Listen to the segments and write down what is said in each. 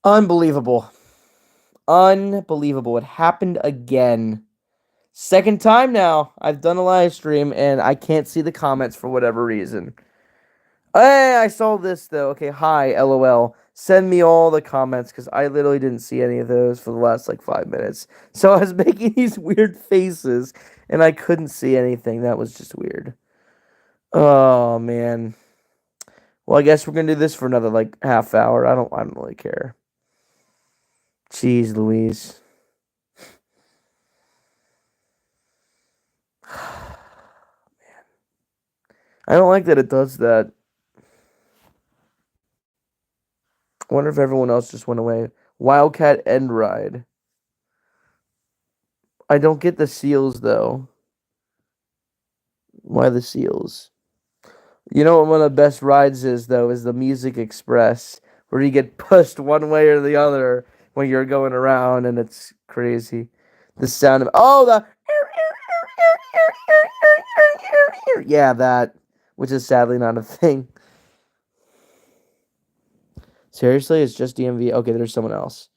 Unbelievable. Unbelievable. It happened again. Second time now. I've done a live stream and I can't see the comments for whatever reason. Hey, I saw this though. Okay, hi, LOL. Send me all the comments because I literally didn't see any of those for the last like 5 minutes. So I was making these weird faces and I couldn't see anything. That was just weird. Oh man. Well, I guess we're gonna do this for another like half hour. I don't really care. Jeez Louise. I don't like that it does that. I wonder if everyone else just went away. Wildcat End Ride. I don't get the seals though. Why the seals? You know what one of the best rides is though is the Music Express, where you get pushed one way or the other when you're going around and it's crazy. The sound of the yeah, that, which is sadly not a thing. Seriously, it's just DMV. Okay, there's someone else.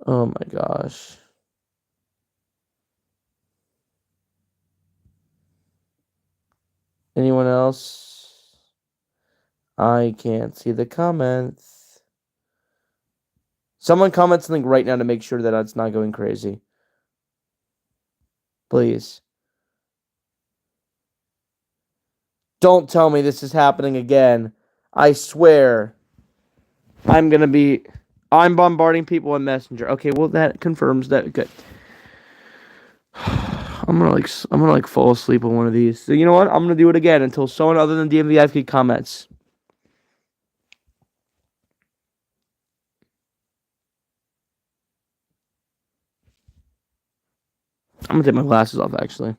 Oh my gosh. Anyone else? I can't see the comments. Someone comment something right now to make sure that it's not going crazy. Please. Don't tell me this is happening again. I swear. I'm bombarding people on Messenger. Okay, well that confirms that. Good. I'm gonna fall asleep on one of these. So you know what? I'm gonna do it again until someone other than DMVIP comments. I'm gonna take my glasses off actually.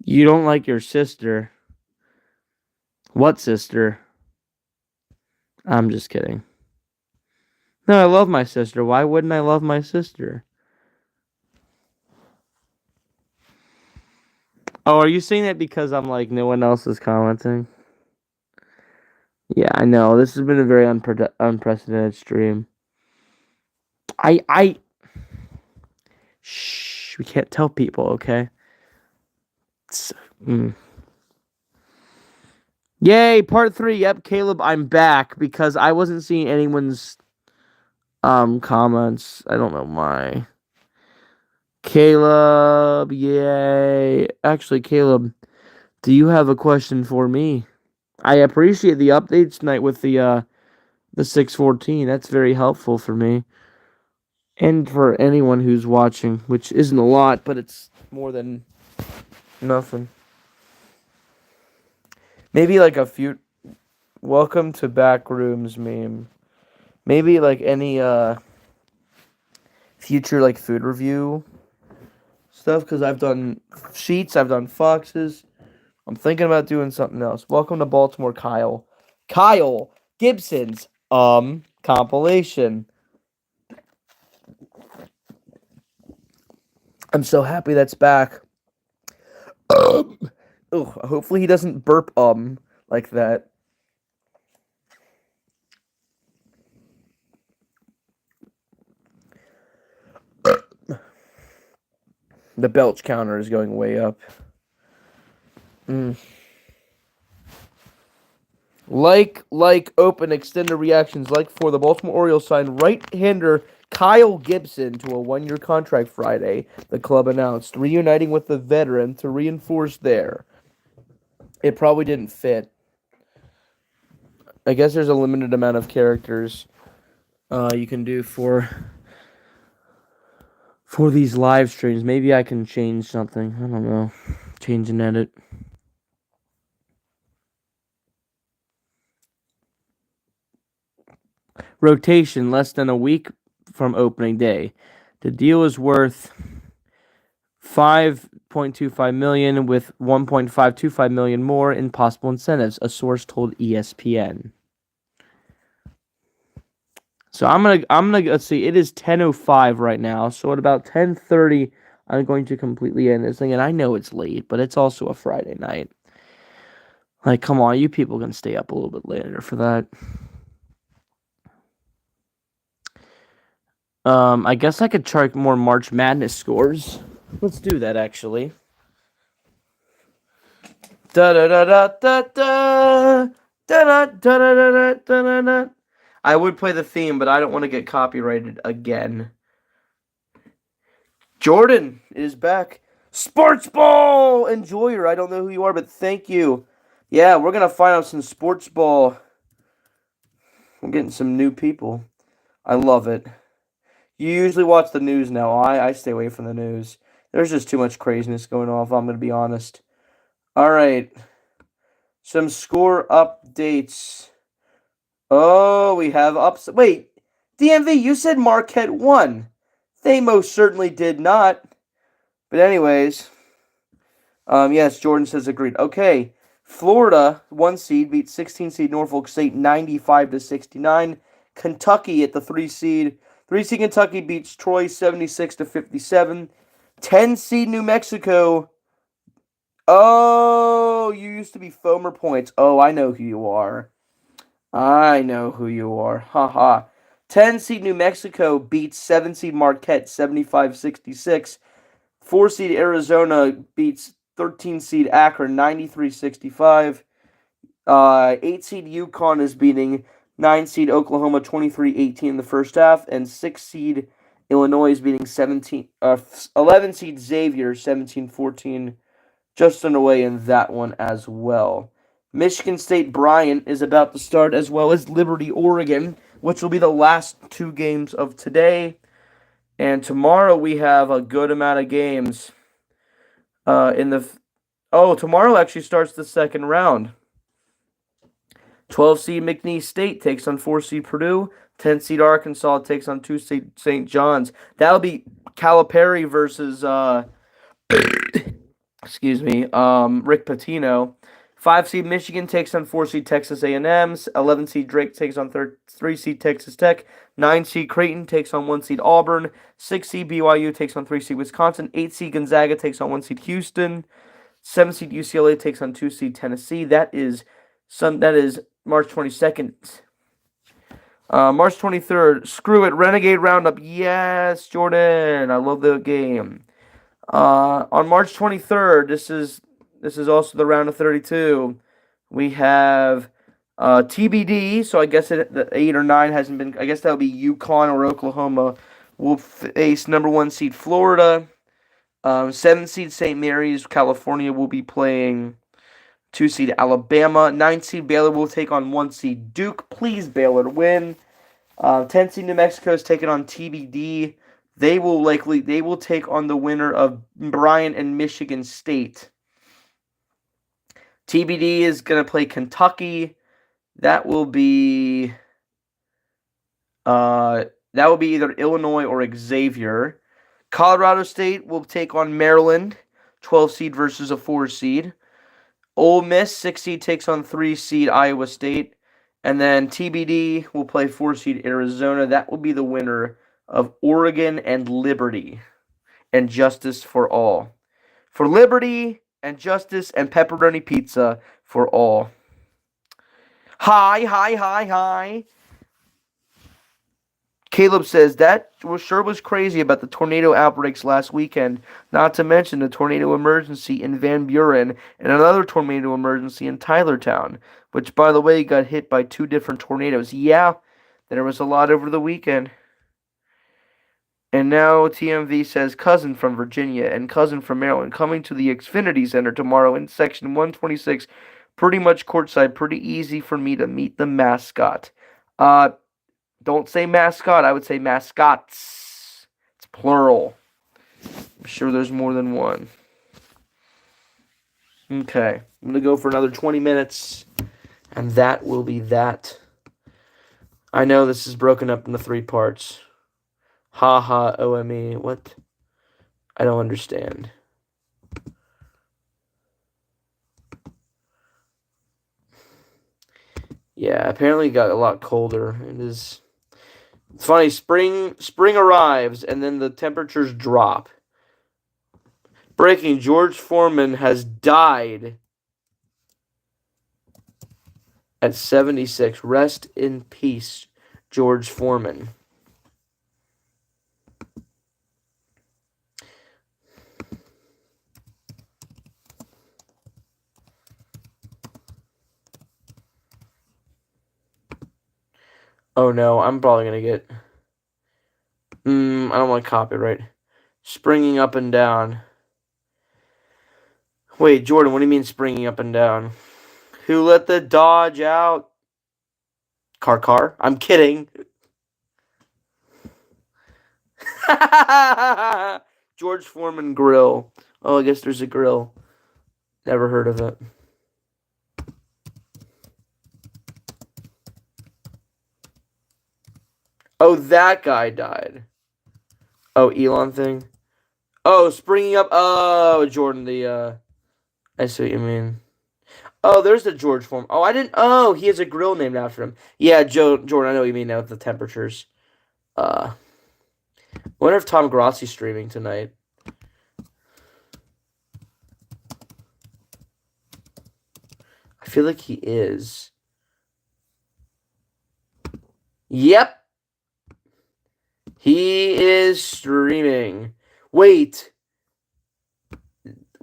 You don't like your sister. What sister? I'm just kidding. No, I love my sister. Why wouldn't I love my sister? Oh, are you saying that because I'm like no one else is commenting? Yeah, I know. This has been a very unprecedented stream. I shh. We can't tell people, okay? Mm. Yay, part 3. Yep, Caleb, I'm back because I wasn't seeing anyone's comments. I don't know why. Caleb, yay. Actually, Caleb, do you have a question for me? I appreciate the updates tonight with the 614. That's very helpful for me. And for anyone who's watching, which isn't a lot, but it's more than nothing. Maybe like a few welcome to Backrooms meme. Maybe like any future like food review stuff because I've done sheets, I've done foxes. I'm thinking about doing something else. Welcome to Baltimore, Kyle. Kyle Gibson's compilation. I'm so happy that's back. Ugh, hopefully he doesn't burp like that. The belch counter is going way up. Like, open, extended reactions. Like for the Baltimore Orioles signed right-hander Kyle Gibson to a one-year contract Friday, the club announced, reuniting with the veteran to reinforce there. It probably didn't fit. I guess there's a limited amount of characters you can do for these live streams. Maybe I can change something. I don't know. Change and edit. Rotation less than a week from opening day. The deal is worth $5.25 million with $1.525 million more in possible incentives, a source told ESPN. So I'm gonna let's see, it is 10:05 right now. So at about 10:30, I'm going to completely end this thing. And I know it's late, but it's also a Friday night. Like, come on, you people can stay up a little bit later for that. I guess I could chart more March Madness scores. Let's do that actually. Da da da da da da da da da da da da. I would play the theme, but I don't want to get copyrighted again. Jordan is back. Sports Ball enjoyer. I don't know who you are, but thank you. Yeah, we're gonna find out some sports ball. I'm getting some new people. I love it. You usually watch the news now. I stay away from the news. There's just too much craziness going on, if I'm gonna be honest. All right. Some score updates. Oh, we have ups. Wait, DMV, you said Marquette won. They most certainly did not. But anyways, yes, Jordan says agreed. Okay, Florida, 1 seed, beat 16 seed Norfolk State 95-69. Kentucky at the 3 seed. 3 seed Kentucky beats Troy 76-57. 10 seed New Mexico. Oh, you used to be Fomer Points. Oh, I know who you are. I know who you are. Haha. 10 seed New Mexico beats 7 seed Marquette 75-66. 4 seed Arizona beats 13 seed Akron 93-65. 8 seed UConn is beating 9 seed Oklahoma 23-18 in the first half. And 6 seed Illinois is beating 11 seed Xavier 17-14. Just underway in that one as well. Michigan State Bryant is about to start, as well as Liberty Oregon, which will be the last 2 games of today. And tomorrow we have a good amount of games. Tomorrow actually starts the second round. 12 seed McNeese State takes on 4 seed Purdue. 10 seed Arkansas takes on 2 seed St. John's. That'll be Calipari versus Rick Pitino. 5 seed Michigan takes on 4 seed Texas A&M. 11 seed Drake takes on 3 seed Texas Tech. 9 seed Creighton takes on 1 seed Auburn. 6 seed BYU takes on 3 seed Wisconsin. 8 seed Gonzaga takes on 1 seed Houston. 7 seed UCLA takes on 2 seed Tennessee. That is March 22nd. March 23rd. Screw it. Renegade Roundup. Yes, Jordan. I love the game. On March 23rd, this is also the round of 32. We have TBD, so I guess the 8 or 9 hasn't been. I guess that'll be UConn or Oklahoma. Will face number 1 seed Florida. 7 seed St. Mary's, California will be playing 2 seed Alabama. 9 seed Baylor will take on 1 seed Duke. Please, Baylor, win. 10 seed New Mexico is taking on TBD. They will take on the winner of Bryant and Michigan State. TBD is going to play Kentucky. That will be either Illinois or Xavier. Colorado State will take on Maryland, 12 seed versus a 4 seed. Ole Miss, 6 seed, takes on 3 seed Iowa State. And then TBD will play 4 seed Arizona. That will be the winner of Oregon and Liberty. And justice for all. For liberty and justice and pepperoni pizza for all. Hi. Caleb says, that was crazy about the tornado outbreaks last weekend, not to mention the tornado emergency in Van Buren and another tornado emergency in Tylertown, which, by the way, got hit by 2 different tornadoes. Yeah, there was a lot over the weekend. And now TMV says, cousin from Virginia and cousin from Maryland coming to the Xfinity Center tomorrow in section 126. Pretty much courtside, pretty easy for me to meet the mascot. Don't say mascot, I would say mascots. It's plural. I'm sure there's more than one. Okay, I'm going to go for another 20 minutes, and that will be that. I know this is broken up into 3 parts. Haha, OME. What? I don't understand. Yeah, apparently it got a lot colder. It is. It's funny. Spring arrives and then the temperatures drop. Breaking: George Foreman has died at 76. Rest in peace, George Foreman. Oh no, I'm probably gonna get. I don't want copyright. Springing up and down. Wait, Jordan, what do you mean springing up and down? Who let the Dodge out? Car. I'm kidding. George Foreman grill. Oh, I guess there's a grill. Never heard of it. Oh, that guy died. Oh, Elon thing. Oh, springing up. Oh, Jordan, I see what you mean. Oh, there's the George Foreman. Oh, I didn't. Oh, he has a grill named after him. Yeah, Jordan, I know what you mean now with the temperatures. I wonder if Tom Grossi's streaming tonight. I feel like he is. Yep. He is streaming. Wait,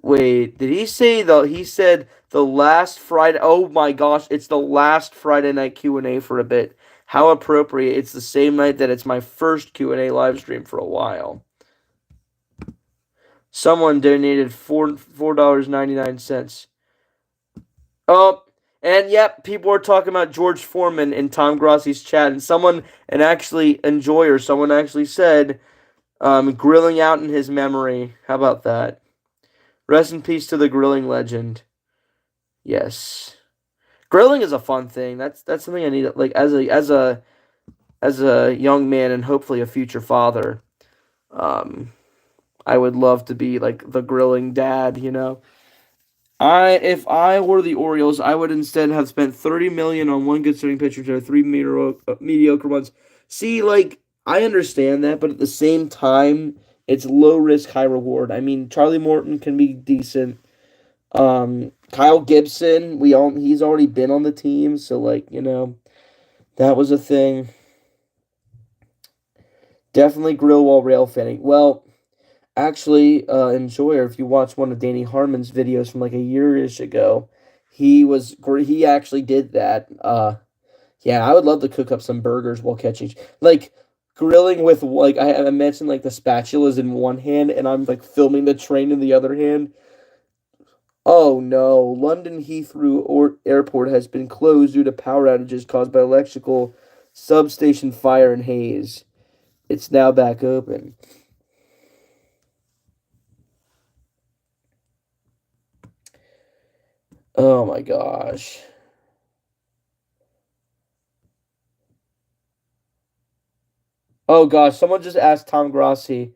did he say he said the last Friday? Oh my gosh, it's the last Friday night Q&A for a bit. How appropriate. It's the same night that it's my first Q&A live stream for a while. Someone donated $4.99. Oh, and yep, people are talking about George Foreman in Tom Grossi's chat, and someone actually said, grilling out in his memory. How about that? Rest in peace to the grilling legend. Yes, grilling is a fun thing. That's something I need. Like as a young man and hopefully a future father. I would love to be like the grilling dad. If I were the Orioles, I would instead have spent 30 million on one good starting pitcher to three mediocre ones. See, like I understand that, but at the same time, it's low risk, high reward. I mean, Charlie Morton can be decent. Kyle Gibson, he's already been on the team, so that was a thing. Definitely grill while rail fanning. Well, actually, Enjoyer, if you watch one of Danny Harmon's videos from like a year-ish ago, he actually did that. Yeah, I would love to cook up some burgers while catching, like grilling with like I mentioned like the spatulas in one hand and I'm like filming the train in the other hand. Oh no, London Heathrow Airport has been closed due to power outages caused by electrical substation fire and haze. It's now back open. Oh my gosh. Oh gosh, someone just asked Tom Grossi,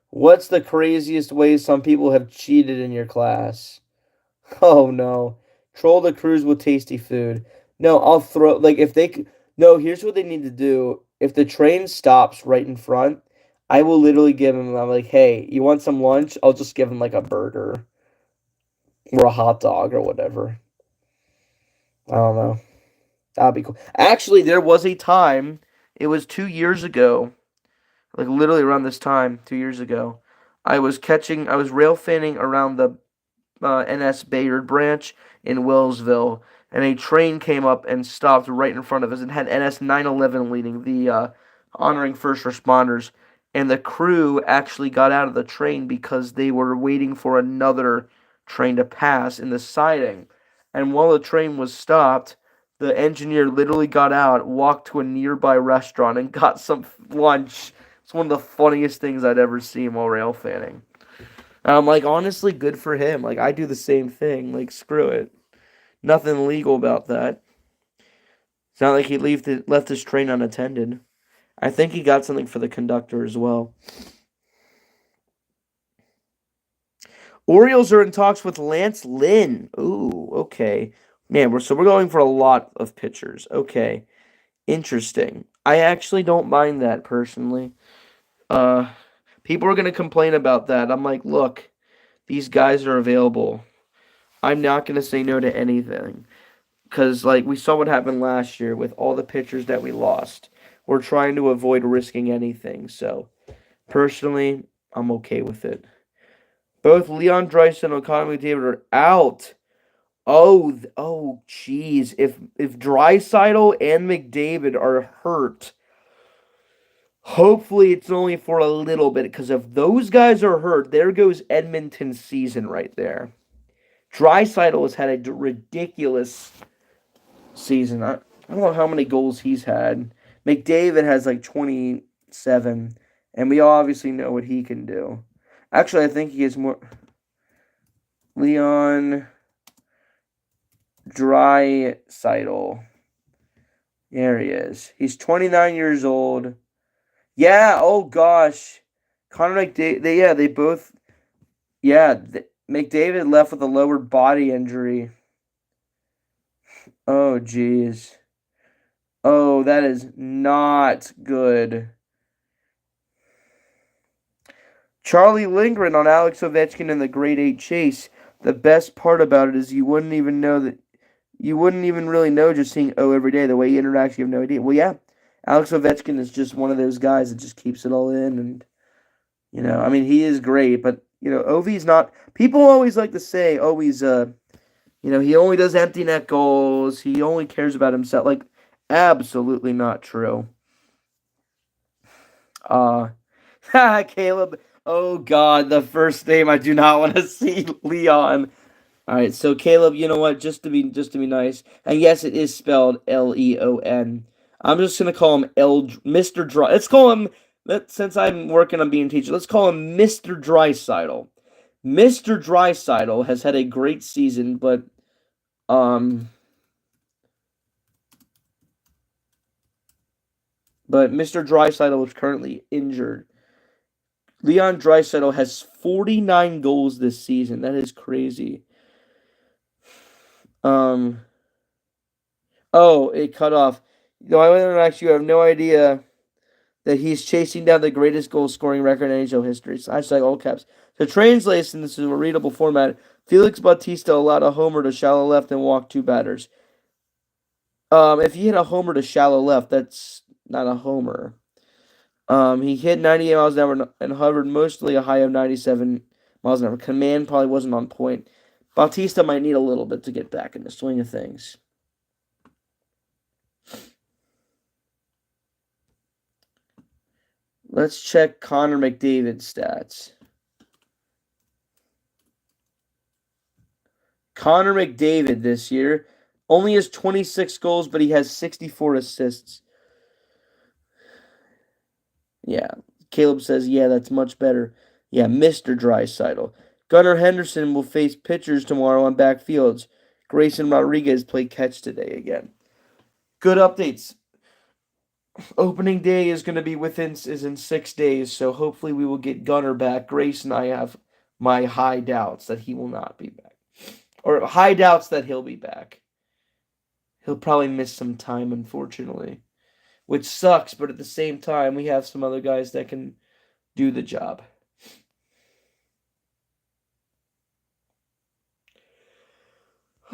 what's the craziest way some people have cheated in your class? Oh no. Troll the crews with tasty food. No, I'll throw like if they no, here's what they need to do. If the train stops right in front, I will literally give them I'm like, "Hey, you want some lunch?" I'll just give them like a burger or a hot dog or whatever. I don't know. That'd be cool. Actually, there was a time, it was 2 years ago, like literally around this time, 2 years ago. I was rail fanning around the NS Bayard branch in Willsville, and a train came up and stopped right in front of us and had NS 911 leading the honoring first responders. And the crew actually got out of the train because they were waiting for another train to pass in the siding. And while the train was stopped, the engineer literally got out, walked to a nearby restaurant, and got some lunch. It's one of the funniest things I'd ever seen while rail fanning. Like honestly, good for him. Like I do the same thing. Like screw it. Nothing legal about that. It's not like he left his train unattended. I think he got something for the conductor as well. Orioles are in talks with Lance Lynn. Ooh, okay. Man, we're going for a lot of pitchers. Okay. Interesting. I actually don't mind that personally. Uh People are gonna complain about that. I'm like, look, these guys are available. I'm not gonna say no to anything. Cause like we saw what happened last year with all the pitchers that we lost. We're trying to avoid risking anything, so personally, I'm okay with it. Both Leon Draisaitl and Connor McDavid are out. Oh, jeez. If Draisaitl and McDavid are hurt, hopefully it's only for a little bit. Because if those guys are hurt, there goes Edmonton's season right there. Draisaitl has had a ridiculous season. I don't know how many goals he's had. McDavid has like 27, and we obviously know what he can do. Actually, I think he is more. Leon Draisaitl. There he is. He's 29 years old. Yeah, oh gosh. Connor McDavid, they both, McDavid left with a lower body injury. Oh, jeez. Oh, that is not good. Charlie Lindgren on Alex Ovechkin in the Grade 8 chase. The best part about it is you wouldn't even really know just seeing O every day. The way he interacts, you have no idea. Well, yeah, Alex Ovechkin is just one of those guys that just keeps it all in. And, I mean, he is great, but, Ovi's not. People always like to say, oh, he only does empty net goals. He only cares about himself. Like, absolutely not true. Caleb. Oh God, the first name I do not want to see, Leon. All right, so Caleb, you know what? Just to be nice, and yes, it is spelled Leon. I'm just gonna call him Mr. Dry. Let's call him. Since I'm working on being a teacher, let's call him Mr. Draisaitl. Mr. Draisaitl has had a great season, but Mr. Draisaitl is currently injured. Leon Draisaitl has 49 goals this season. That is crazy. Oh, it cut off. No, I actually have no idea that he's chasing down the greatest goal scoring record in NHL history. So hashtag all caps. To translate, and this is a readable format, Felix Bautista allowed a homer to shallow left and walked two batters. If he hit a homer to shallow left, that's not a homer. He hit 98 miles an hour and hovered mostly a high of 97 miles an hour. Command probably wasn't on point. Bautista might need a little bit to get back in the swing of things. Let's check Connor McDavid's stats. Connor McDavid this year only has 26 goals, but he has 64 assists. Yeah, Caleb says, yeah, that's much better. Yeah, Mr. Draisaitl. Gunnar Henderson will face pitchers tomorrow on backfields. Grayson Rodriguez played catch today again. Good updates. Opening day is going to be in 6 days, so hopefully we will get Gunnar back. Grace and I have my high doubts that he will not be back, or high doubts that he'll be back. He'll probably miss some time, unfortunately, which sucks. But at the same time, we have some other guys that can do the job.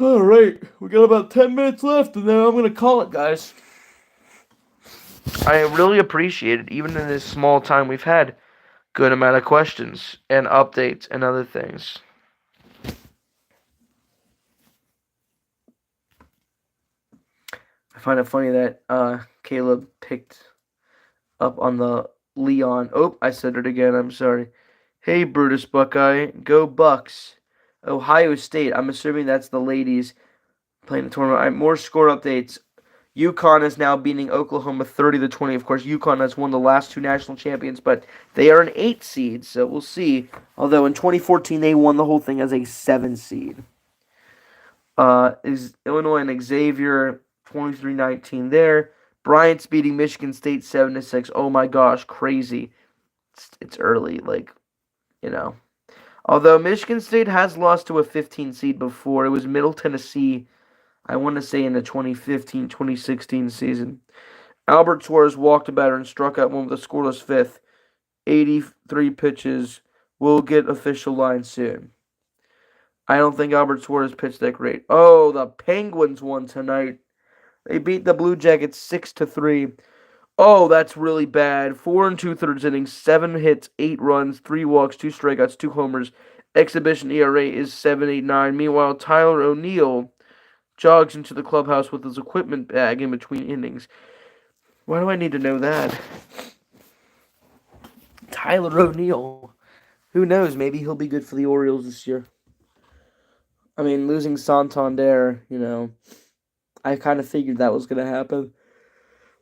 All right, we got about 10 minutes left, and then I'm gonna call it, guys. I really appreciate it, even in this small time we've had. Good amount of questions and updates and other things. I find it funny that Caleb picked up on the Leon. Oh, I said it again. I'm sorry. Hey, Brutus Buckeye. Go Bucks. Ohio State. I'm assuming that's the ladies playing the tournament. More score updates. UConn is now beating Oklahoma 30-20. Of course, UConn has won the last two national champions, but they are an 8 seed, so we'll see. Although in 2014 they won the whole thing as a 7 seed. Is Illinois and Xavier 23-19 there. Bryant's beating Michigan State 7-6. Oh my gosh, crazy. It's early, like, you know. Although Michigan State has lost to a 15 seed before. It was Middle Tennessee, I want to say in the 2015-2016 season. Albert Suarez walked a batter and struck out one with a scoreless fifth. 83 pitches. We'll get official line soon. I don't think Albert Suarez pitched that great. Oh, the Penguins won tonight. They beat the Blue Jackets 6-3. Oh, that's really bad. 4 and 2/3 innings, 7 hits, 8 runs, 3 walks, 2 strikeouts, 2 homers. Exhibition ERA is 7.89. Meanwhile, Tyler O'Neill jogs into the clubhouse with his equipment bag in between innings. Why do I need to know that? Tyler O'Neill. Who knows? Maybe he'll be good for the Orioles this year. I mean, losing Santander, I kind of figured that was going to happen.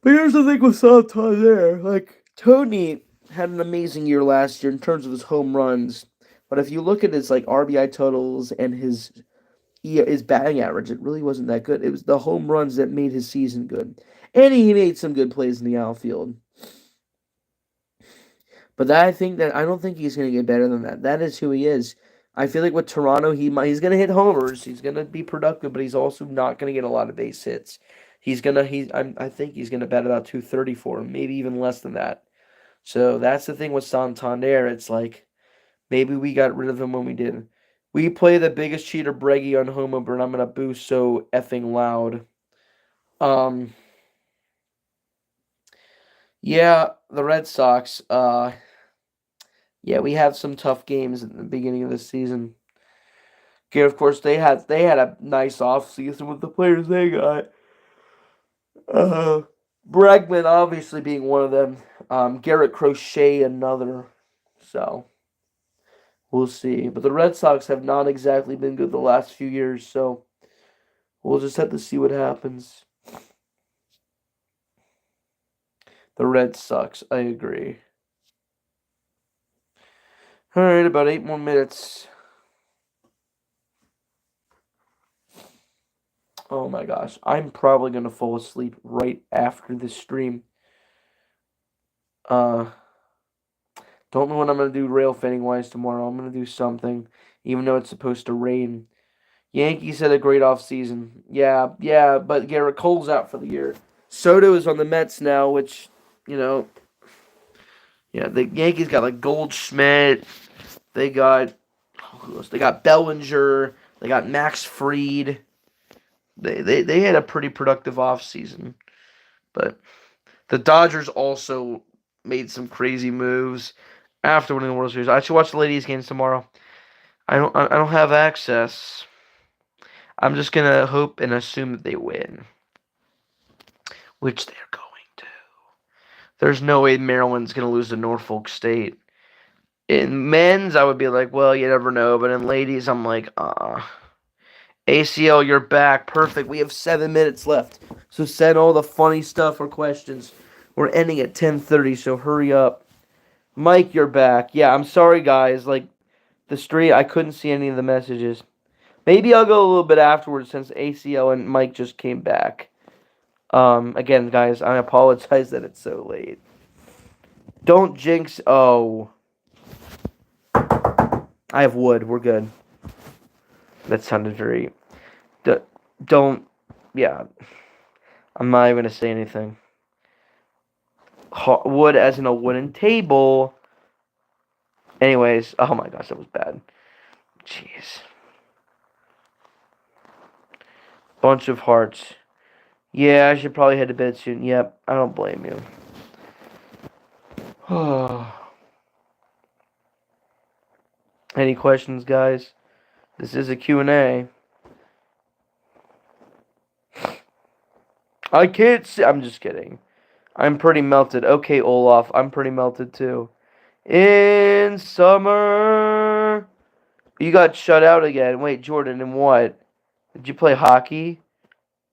But here's the thing with Santander. Like, Tony had an amazing year last year in terms of his home runs. But if you look at his, RBI totals and his batting average, it really wasn't that good. It was the home runs that made his season good. And he made some good plays in the outfield. But I don't think he's going to get better than that. That is who he is. I feel like with Toronto, he's going to hit homers. He's going to be productive, but he's also not going to get a lot of base hits. I think he's going to bat about 230 for him, maybe even less than that. So that's the thing with Santander. It's like, maybe we got rid of him when we did. We play the biggest cheater Breggy on home opener, and I'm going to boo so effing loud. Yeah, the Red Sox, yeah, we have some tough games at the beginning of the season. Okay, of course, they had a nice off season with the players they got. Bregman obviously being one of them. Garrett Crochet another. So we'll see. But the Red Sox have not exactly been good the last few years, so we'll just have to see what happens. The Red Sox, I agree. Alright, about 8 more minutes. Oh my gosh, I'm probably going to fall asleep right after this stream. Don't know what I'm going to do rail fanning wise tomorrow. I'm going to do something, even though it's supposed to rain. Yankees had a great offseason. Yeah, but Garrett Cole's out for the year. Soto is on the Mets now, which, yeah, the Yankees got like Goldschmidt. They got Bellinger. They got Max Fried. They had a pretty productive offseason. But the Dodgers also made some crazy moves after winning the World Series. I should watch the ladies' games tomorrow. I don't have access. I'm just gonna hope and assume that they win, which they're going to. There's no way Maryland's gonna lose to Norfolk State. In men's, I would be like, well, you never know. But in ladies, I'm like, ACL, you're back. Perfect. We have 7 minutes left. So send all the funny stuff or questions. We're ending at 10:30, so hurry up. Mike, you're back. Yeah, I'm sorry, guys. Like, the street, I couldn't see any of the messages. Maybe I'll go a little bit afterwards since ACL and Mike just came back. Again, guys, I apologize that it's so late. Don't jinx. Oh. I have wood. We're good. That sounded very... Don't... Yeah. I'm not even going to say anything. Wood as in a wooden table. Anyways. Oh my gosh, that was bad. Jeez. Bunch of hearts. Yeah, I should probably head to bed soon. Yep, I don't blame you. Any questions, guys? This is a Q&A. I can't see. I'm just kidding. I'm pretty melted. Okay, Olaf, I'm pretty melted too. In summer. You got shut out again. Wait, Jordan, in what? Did you play hockey?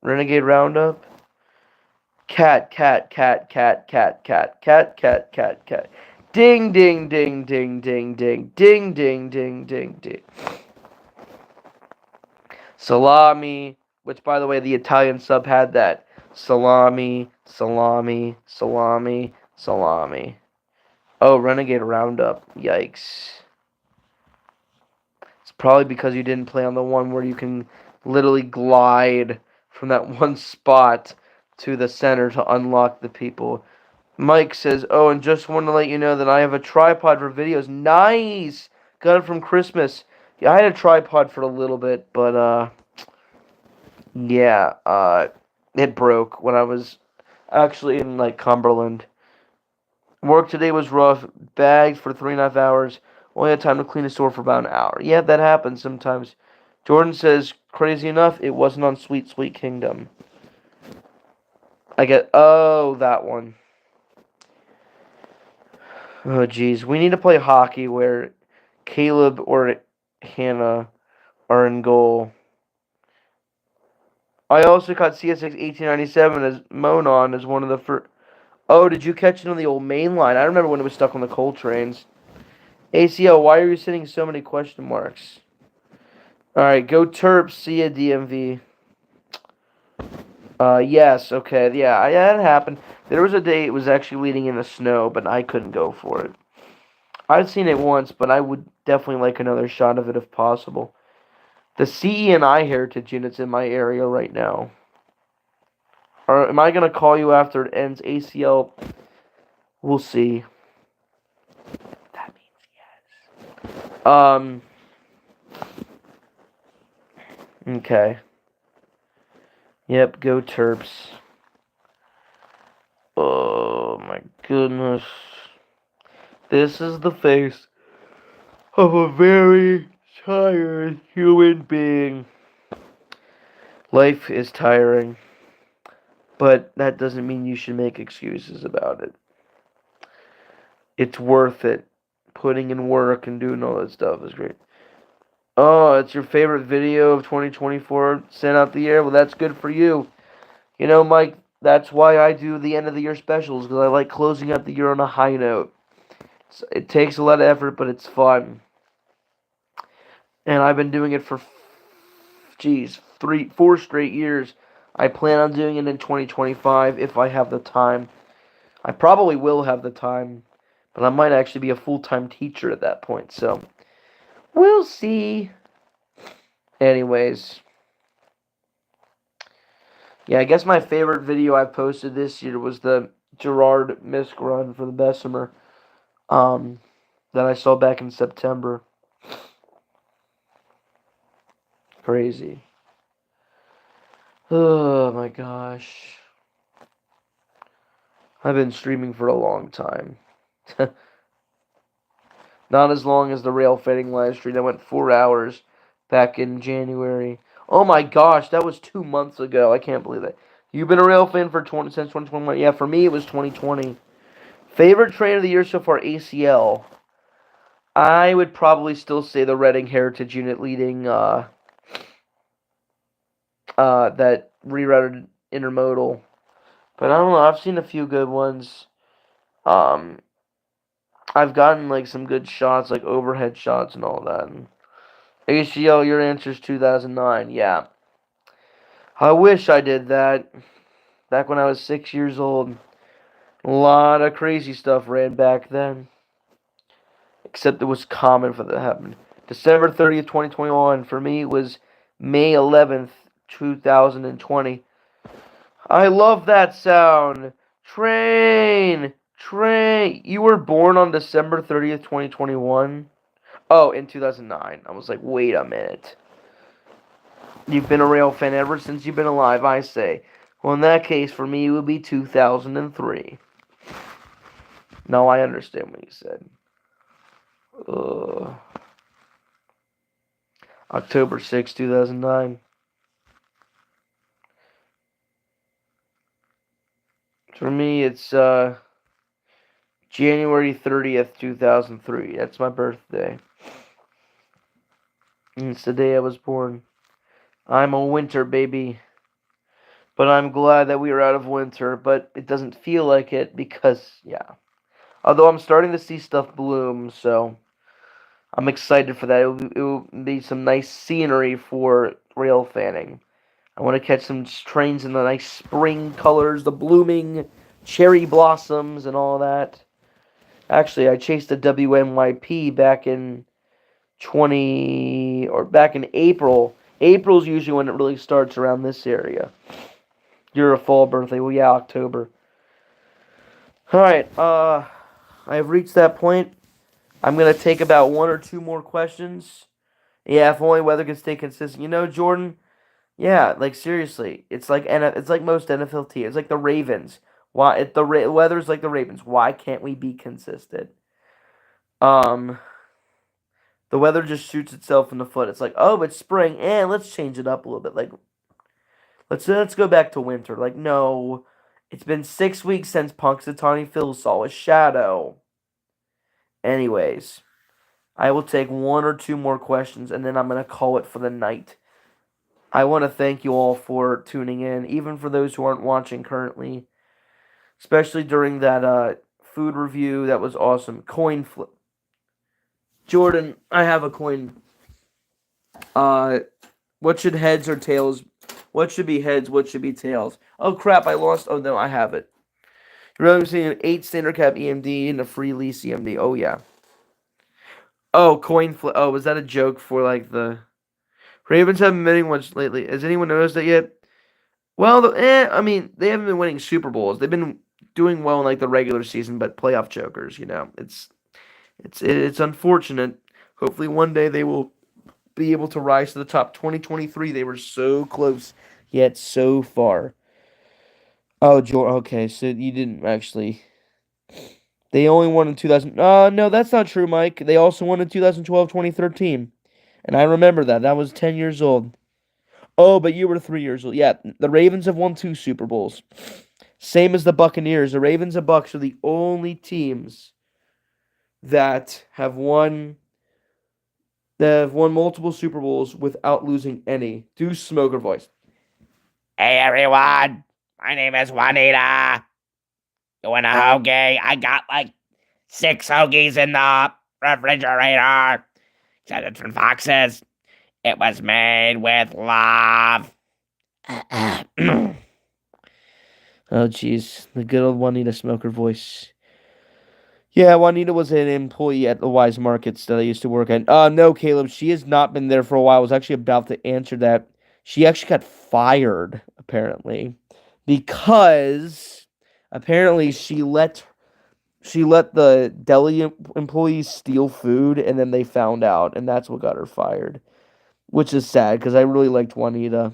Renegade Roundup? Cat. Ding, ding, ding, ding, ding, ding, ding, ding, ding, ding, ding. Salami, which, by the way, the Italian sub had that. Salami, salami, salami, salami. Oh, Renegade Roundup. Yikes. It's probably because you didn't play on the one where you can literally glide from that one spot to the center to unlock the people. Mike says, oh, and just want to let you know that I have a tripod for videos. Nice! Got it from Christmas. Yeah, I had a tripod for a little bit, but, yeah, it broke when I was actually in, like, Cumberland. Work today was rough. Bagged for 3.5 hours. Only had time to clean the store for about an hour. Yeah, that happens sometimes. Jordan says, crazy enough, it wasn't on Sweet Sweet Kingdom. Oh, that one. Oh, jeez. We need to play hockey where Caleb or Hannah are in goal. I also caught CSX 1897 as Monon as one of the first. Oh, did you catch it on the old main line? I remember when it was stuck on the coal trains. ACL, why are you sending so many question marks? Alright, go Terps, see ya, DMV. Yes, okay, yeah, that happened. There was a day it was actually leading in the snow, but I couldn't go for it. I've seen it once, but I would definitely like another shot of it if possible. The CE&I heritage unit's in my area right now. Or am I going to call you after it ends? ACL, we'll see. That means yes. Okay. Yep, go Terps. Oh my goodness. This is the face of a very tired human being. Life is tiring, but that doesn't mean you should make excuses about it. It's worth it. Putting in work and doing all that stuff is great. Oh, it's your favorite video of 2024 sent out the year? Well, that's good for you. You know, Mike, that's why I do the end of the year specials, because I like closing out the year on a high note. It takes a lot of effort, but it's fun. And I've been doing it for, 4 straight years. I plan on doing it in 2025 if I have the time. I probably will have the time, but I might actually be a full-time teacher at that point, so we'll see. Anyways. Yeah, I guess my favorite video I've posted this year was the Gerard Misk run for the Bessemer that I saw back in September. Crazy. Oh my gosh. I've been streaming for a long time. Not as long as the rail fading live stream. That went 4 hours back in January. Oh my gosh, that was 2 months ago. I can't believe that. You've been a rail fan for since 2021? Yeah, for me it was 2020. Favorite train of the year so far, ACL. I would probably still say the Reading Heritage Unit leading that rerouted intermodal. But I don't know, I've seen a few good ones. I've gotten like some good shots, like overhead shots and all that. And ACL, your answer's 2009. Yeah. I wish I did that. Back when I was 6 years old. A lot of crazy stuff ran back then. Except it was common for that to happen. December 30th, 2021. For me, it was May 11th, 2020. I love that sound. Train. Train. You were born on December 30th, 2021? Oh, in 2009. I was like, wait a minute. You've been a rail fan ever since you've been alive, I say. Well, in that case, for me, it would be 2003. No, I understand what you said. October 6, 2009. For me, it's January 30th, 2003. That's my birthday. And it's the day I was born. I'm a winter baby. But I'm glad that we are out of winter, but it doesn't feel like it because, yeah. Although I'm starting to see stuff bloom, so I'm excited for that. It will be some nice scenery for rail fanning. I want to catch some trains in the nice spring colors, the blooming cherry blossoms and all that. Actually, I chased a WNYP back in back in April. April's usually when it really starts around this area. You're a fall birthday. Well, yeah, October. Alright, I've reached that point. I'm going to take about one or two more questions. Yeah, if only weather can stay consistent. You know, Jordan, yeah, like seriously, it's like most NFL teams. It's like the Ravens. Why if the weather's like the Ravens? Why can't we be consistent? Um, the weather just shoots itself in the foot. It's like, oh, it's spring, and let's change it up a little bit. Like, let's go back to winter. Like, no, it's been 6 weeks since Punxsutawney Phil saw a shadow. Anyways, I will take one or two more questions, and then I'm gonna call it for the night. I want to thank you all for tuning in, even for those who aren't watching currently, especially during that food review. That was awesome. Coin flip. Jordan, I have a coin. Uh, what should heads or tails? What should be heads? What should be tails? Oh crap! I lost. Oh no, I have it. You're seeing an 8 standard cap EMD and a free lease EMD. Oh yeah. Oh, coin flip. Oh, was that a joke for like the Ravens haven't been winning much lately? Has anyone noticed that yet? Well, I mean, they haven't been winning Super Bowls. They've been doing well in like the regular season, but playoff chokers. You know, it's unfortunate. Hopefully, one day they will be able to rise to the top. 2023, they were so close, yet so far. Oh, George. Okay, so you didn't actually. They only won in 2000. No, that's not true, Mike. They also won in 2012, 2013, and I remember that. That was 10 years old. Oh, but you were 3 years old. Yeah, the Ravens have won 2 Super Bowls. Same as the Buccaneers. The Ravens and Bucks are the only teams that have won multiple Super Bowls without losing any. Do smoker voice. Hey everyone, my name is Juanita. You want a hoagie? I got like 6 hoagies in the refrigerator. Said it's from Fox's. It was made with love. Oh, jeez. The good old Juanita smoker voice. Yeah, Juanita was an employee at the Wise Markets that I used to work at. No, Caleb, she has not been there for a while. I was actually about to answer that. She actually got fired, apparently, because apparently she let the deli employees steal food, and then they found out, and that's what got her fired, which is sad because I really liked Juanita.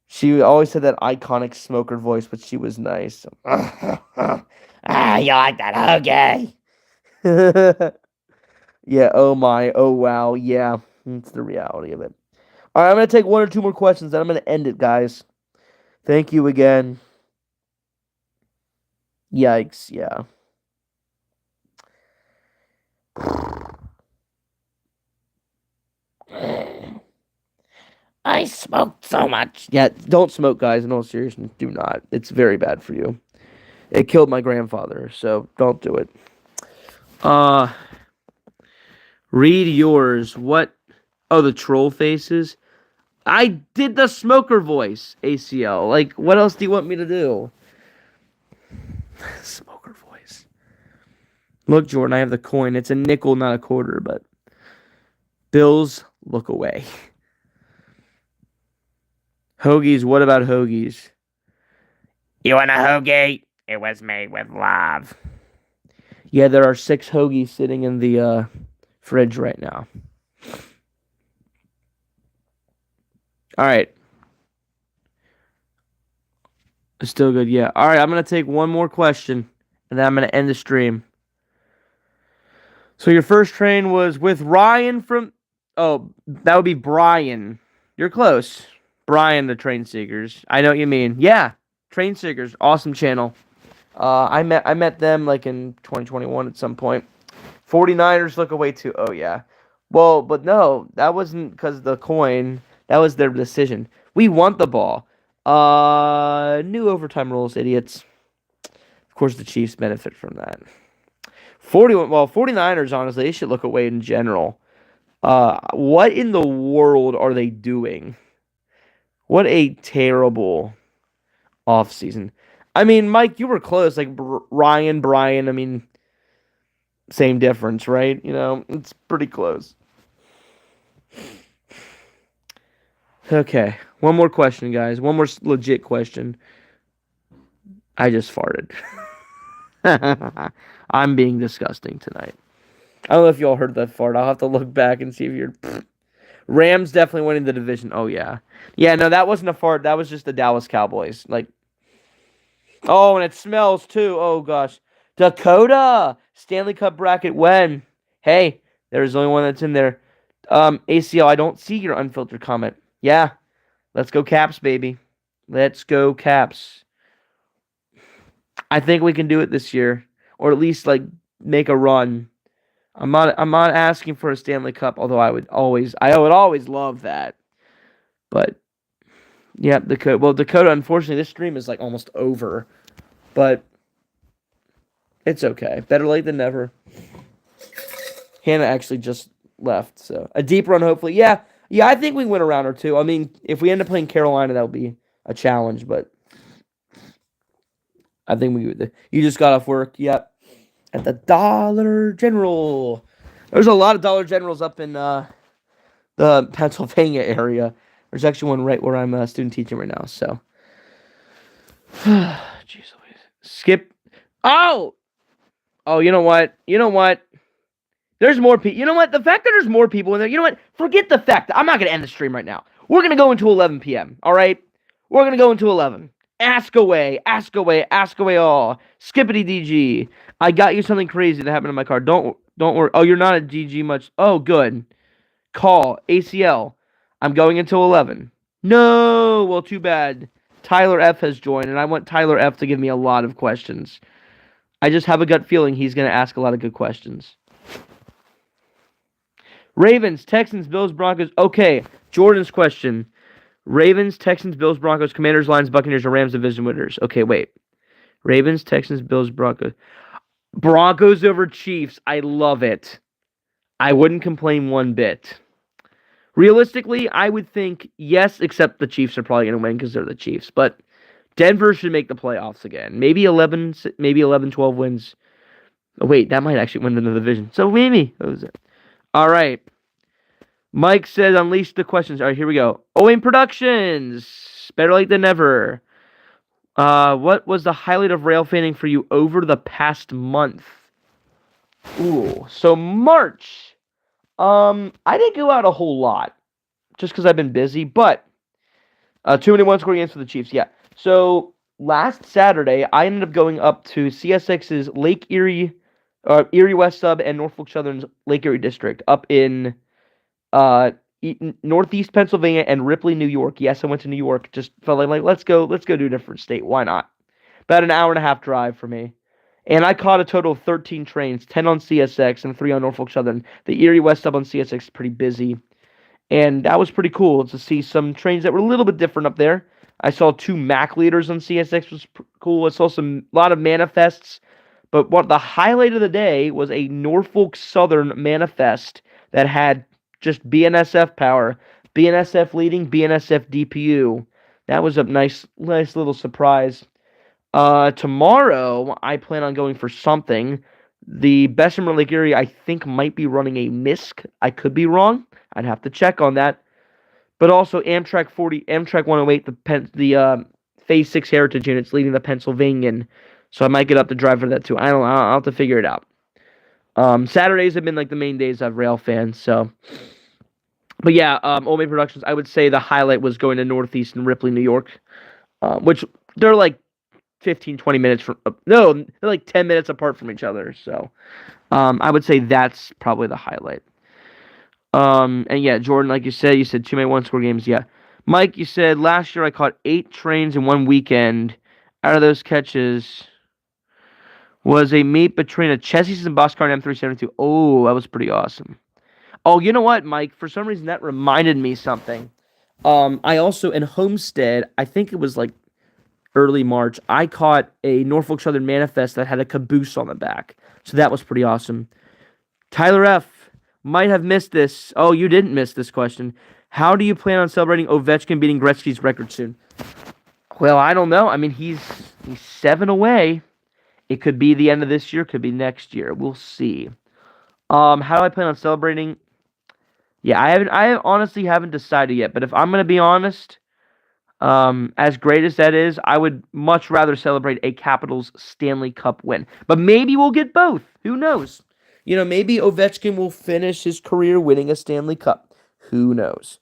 She always had that iconic smoker voice, but she was nice. You like that hoagie? Yeah, oh my, oh wow, yeah, that's the reality of it. All right, I'm going to take one or two more questions, then I'm going to end it, guys. Thank you again. Yikes, yeah. I smoked so much. Yeah, don't smoke, guys, in all seriousness. Do not. It's very bad for you. It killed my grandfather, so don't do it. Read yours. What? Oh, the troll faces? I did the smoker voice, ACL. Like, what else do you want me to do? Smoker voice. Look, Jordan, I have the coin. It's a nickel, not a quarter, but Bills, look away. Hoagies, what about hoagies? You want a hoagie? It was made with love. Yeah, there are 6 hoagies sitting in the fridge right now. All right. It's still good, yeah. All right, I'm going to take one more question, and then I'm going to end the stream. So your first train was with Ryan from... Oh, that would be Brian. You're close. Brian, the Train Seekers. I know what you mean. Yeah, Train Seekers. Awesome channel. I met them like in 2021 at some point. 49ers look away too. Oh, yeah. Well, but no, that wasn't because of the coin. That was their decision. We want the ball. New overtime rules, idiots. Of course, the Chiefs benefit from that. 49ers, honestly, they should look away in general. What in the world are they doing? What a terrible off season. I mean, Mike, you were close. Like Ryan, Brian. I mean, same difference, right? You know, it's pretty close. Okay, one more question, guys. One more legit question. I just farted. I'm being disgusting tonight. I don't know if y'all heard that fart. I'll have to look back and see if you're. Rams definitely winning the division. Oh yeah, yeah. No, that wasn't a fart. That was just the Dallas Cowboys. Like, oh, and it smells too. Oh gosh, Dakota Stanley Cup bracket when? Hey, there's only one that's in there. ACL. I don't see your unfiltered comment. Yeah, let's go Caps, baby. Let's go Caps. I think we can do it this year, or at least like make a run. I'm not asking for a Stanley Cup, although I would always love that. But yeah, Dakota. Well, Dakota, unfortunately, this stream is like almost over, but it's okay. Better late than never. Hannah actually just left, so a deep run, hopefully. Yeah, yeah. I think we win a round or two. I mean, if we end up playing Carolina, that'll be a challenge, but I think we would. You just got off work. Yep. At the Dollar General. There's a lot of Dollar Generals up in the Pennsylvania area. There's actually one right where I'm student teaching right now. So, jeez Louise. Skip. Oh, oh. You know what? You know what? There's more people. You know what? The fact that there's more people in there. You know what? Forget the fact that I'm not gonna end the stream right now. We're gonna go into 11 p.m. All right. We're gonna go into 11. Ask away, ask away, ask away all. Skippity DG. I got you something crazy that happened in my car. Don't worry. Oh, you're not a GG much. Oh, good. Call ACL. I'm going until 11. No. Well, too bad. Tyler F has joined, and I want Tyler F to give me a lot of questions. I just have a gut feeling he's going to ask a lot of good questions. Ravens, Texans, Bills, Broncos. Okay, Jordan's question. Ravens, Texans, Bills, Broncos, Commanders, Lions, Buccaneers, or Rams division winners. Okay, wait. Ravens, Texans, Bills, Broncos. Broncos over Chiefs. I love it. I wouldn't complain one bit. Realistically, I would think yes, except the Chiefs are probably going to win because they're the Chiefs. But Denver should make the playoffs again. Maybe 11, 12 wins. Oh, wait, that might actually win the division. So maybe. All right. Mike says, unleash the questions. All right, here we go. Owen Productions. Better late than never. What was the highlight of rail fanning for you over the past month? Ooh, so March. I didn't go out a whole lot, just because I've been busy. But too many one-score games for the Chiefs. Yeah. So last Saturday, I ended up going up to CSX's Lake Erie, Erie West Sub, and Norfolk Southern's Lake Erie District up in Northeast Pennsylvania and Ripley, New York. Yes, I went to New York. Just felt like let's go to a different state. Why not? About an hour and a half drive for me. And I caught a total of 13 trains, 10 on CSX and 3 on Norfolk Southern. The Erie West Sub on CSX is pretty busy. And that was pretty cool to see some trains that were a little bit different up there. I saw 2 MAC leaders on CSX, was cool. I saw a lot of manifests. But what the highlight of the day was a Norfolk Southern manifest that had just BNSF power. BNSF leading, BNSF DPU. That was a nice little surprise. Tomorrow, I plan on going for something. The Bessemer Lake Erie, I think, might be running a MISC. I could be wrong. I'd have to check on that. But also Amtrak 108, the Phase 6 Heritage units leading the Pennsylvanian. So I might get up to drive for that too. I don't know. I'll have to figure it out. Saturdays have been like the main days of rail fans. So, but yeah, Old Maid Productions. I would say the highlight was going to Northeast and Ripley, New York, which they're like 15, 20 minutes from. No, they're like 10 minutes apart from each other. So, I would say that's probably the highlight. And yeah, Jordan, like you said 2 many one-score games. Yeah, Mike, you said last year I caught 8 trains in one weekend. Out of those catches was a meet between a Chesseys and Boxcar and M372. Oh, that was pretty awesome. Oh, you know what, Mike? For some reason, that reminded me something. I also, in Homestead, I think it was like early March, I caught a Norfolk Southern manifest that had a caboose on the back. So that was pretty awesome. Tyler F. might have missed this. Oh, you didn't miss this question. How do you plan on celebrating Ovechkin beating Gretzky's record soon? Well, I don't know. I mean, he's 7 away. It could be the end of this year, could be next year. We'll see. How do I plan on celebrating? Yeah, I honestly haven't decided yet. But if I'm gonna be honest, as great as that is, I would much rather celebrate a Capitals Stanley Cup win. But maybe we'll get both. Who knows? Maybe Ovechkin will finish his career winning a Stanley Cup. Who knows?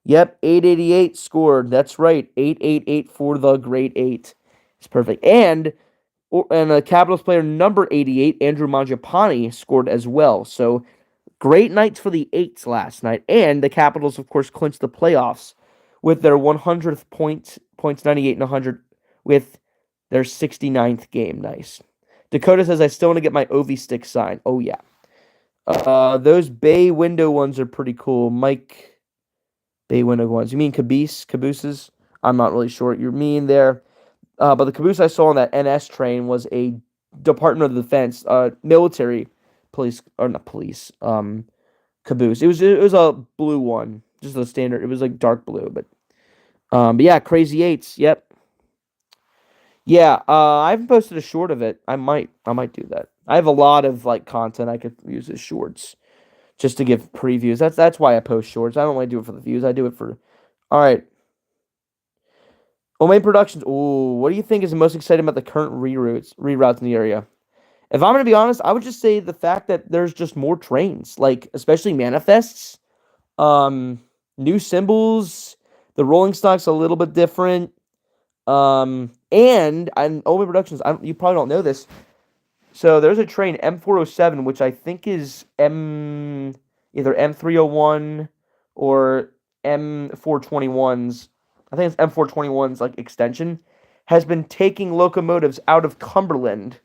Yep, 888 scored. That's right, 888 for the Great Eight. It's perfect. And a Capitals player number 88, Andrew Mangiapane, scored as well. So great nights for the Eights last night. And the Capitals, of course, clinched the playoffs with their 100th points 98 and 100 with their 69th game. Nice. Dakota says, I still want to get my Ovi stick signed. Oh, yeah. Those bay window ones are pretty cool. Mike, bay window ones. You mean cabooses? I'm not really sure what you mean there. But the caboose I saw on that NS train was a Department of Defense, military police, or not police, caboose. It was a blue one, just a standard. It was like dark blue, but yeah, Crazy Eights. Yep. Yeah, I haven't posted a short of it. I might do that. I have a lot of like content I could use as shorts, just to give previews. That's why I post shorts. I don't want to do it for the views. I do it for. All right. Main Productions. Ooh, what do you think is the most exciting about the current reroutes in the area? If I'm gonna be honest, I would just say the fact that there's just more trains, like especially manifests, new symbols. The rolling stock's a little bit different. And Main Productions. You probably don't know this. So there's a train M407, which I think is either M301 or M421's. I think it's M421's like extension, has been taking locomotives out of Cumberland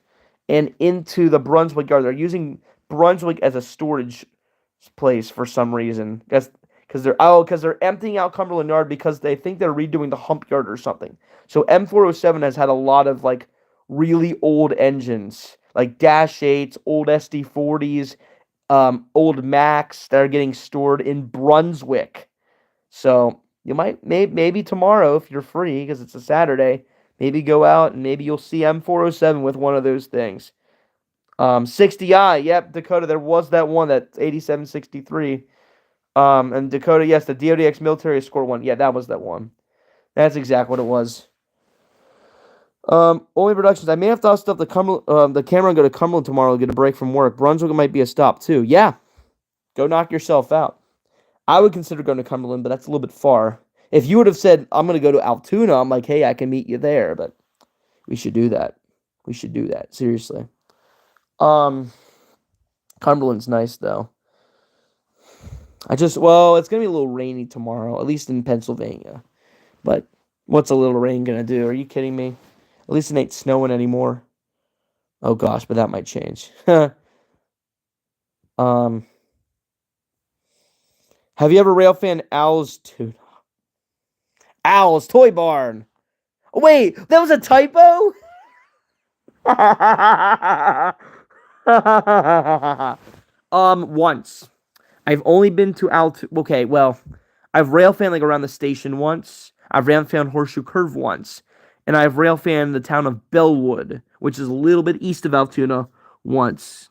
and into the Brunswick yard. They're using Brunswick as a storage place for some reason. Because they're emptying out Cumberland Yard because they think they're redoing the hump yard or something. So M407 has had a lot of like really old engines, like Dash 8s, old SD40s, old Macs that are getting stored in Brunswick. So you might maybe tomorrow if you're free because it's a Saturday, maybe go out and maybe you'll see M407 with one of those things. 60i, yep, Dakota, there was that one that's 8763. And Dakota, yes, the DODX military score one. Yeah, that was that one. That's exactly what it was. Only Productions. I may have to stop the camera and go to Cumberland tomorrow to get a break from work. Brunswick might be a stop too. Yeah, go knock yourself out. I would consider going to Cumberland, but that's a little bit far. If you would have said I'm going to go to Altoona, I'm like, hey, I can meet you there. But we should do that. We should do that seriously. Cumberland's nice though. It's going to be a little rainy tomorrow, at least in Pennsylvania. But what's a little rain going to do? Are you kidding me? At least it ain't snowing anymore. Oh gosh, but that might change. Have you ever railfan Owl's Tuna? Owl's Toy Barn. Oh, wait, that was a typo? Once. I've only been to Okay, well, I've railfan like around the station once. I've railfan Horseshoe Curve once. And I've railfan the town of Bellwood, which is a little bit east of Altoona, once.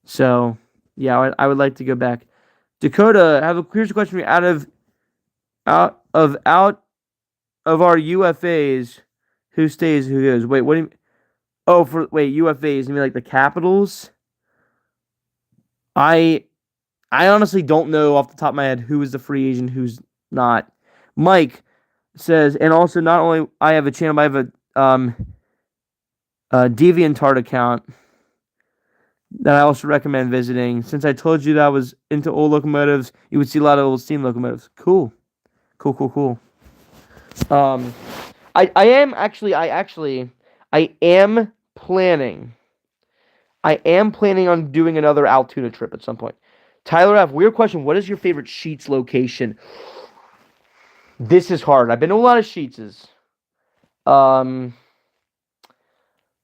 So, yeah, I would like to go back. Dakota, here's a question for you. Out of our UFAs, who stays, who goes? Wait, what do you mean? Oh, UFAs, you mean like the Capitals? I honestly don't know off the top of my head who is the free agent, who's not. Mike says, and also not only I have a channel, but I have a DeviantArt account that I also recommend visiting. Since I told you that I was into old locomotives, you would see a lot of old steam locomotives. Cool. I am planning on doing another Altoona trip at some point. Tyler F., weird question. What is your favorite Sheets location? This is hard. I've been to a lot of Sheetses.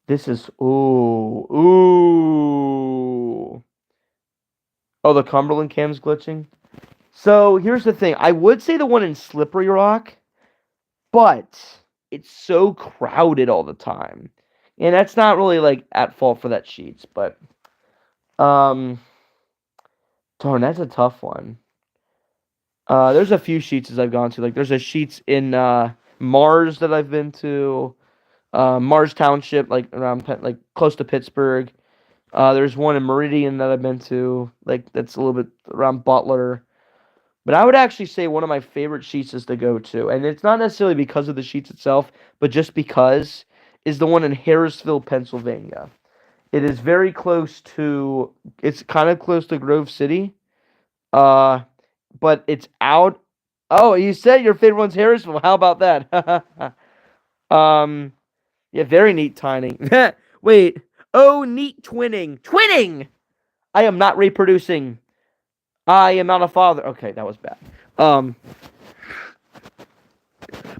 This is ooh. Oh, the Cumberland cam's glitching. So here's the thing. I would say the one in Slippery Rock, but it's so crowded all the time. And that's not really like at fault for that sheets, but um darn, that's a tough one. There's a few sheets I've gone to. Like there's a sheets in Mars that I've been to. Mars Township, like around like close to Pittsburgh. There's one in Meridian that I've been to, like that's a little bit around Butler. But I would actually say one of my favorite sheets is to go to, and it's not necessarily because of the sheets itself, but just because is the one in Harrisville, Pennsylvania. It is very close to, it's kind of close to Grove City, uh, but it's out. Oh, you said your favorite one's Harrisville. How about that? um, yeah, very neat timing. Wait. Oh, neat twinning. Twinning! I am not reproducing. I am not a father. Okay, that was bad. Um,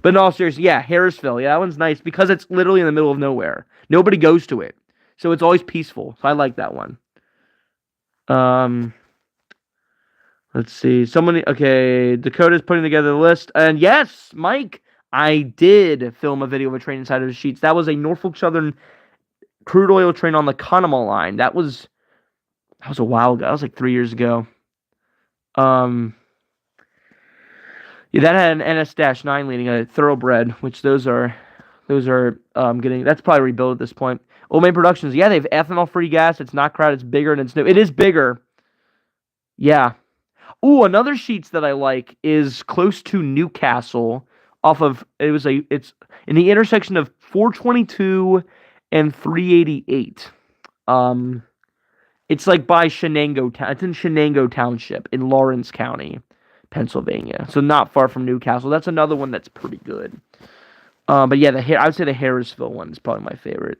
but in all seriousness, yeah, Harrisville. Yeah, that one's nice because it's literally in the middle of nowhere. Nobody goes to it. So it's always peaceful. So I like that one. Um, let's see. Okay, Dakota's putting together the list. And yes, Mike, I did film a video of a train inside of the sheets. That was a Norfolk Southern crude oil train on the Conemaugh line. That was a while ago. That was like 3 years ago. Yeah, that had an NS-9 leading a thoroughbred, which those are getting, that's probably rebuilt at this point. Old Main Productions, yeah, they have ethanol-free gas. It's not crowded. It's bigger and it's new. It is bigger. Yeah. Ooh, another sheets that I like is close to Newcastle. It's in the intersection of 422 and 388. Um, it's like by Shenango Town. It's in Shenango Township in Lawrence County, Pennsylvania. So not far from Newcastle. That's another one that's pretty good. But yeah, I would say the Harrisville one is probably my favorite.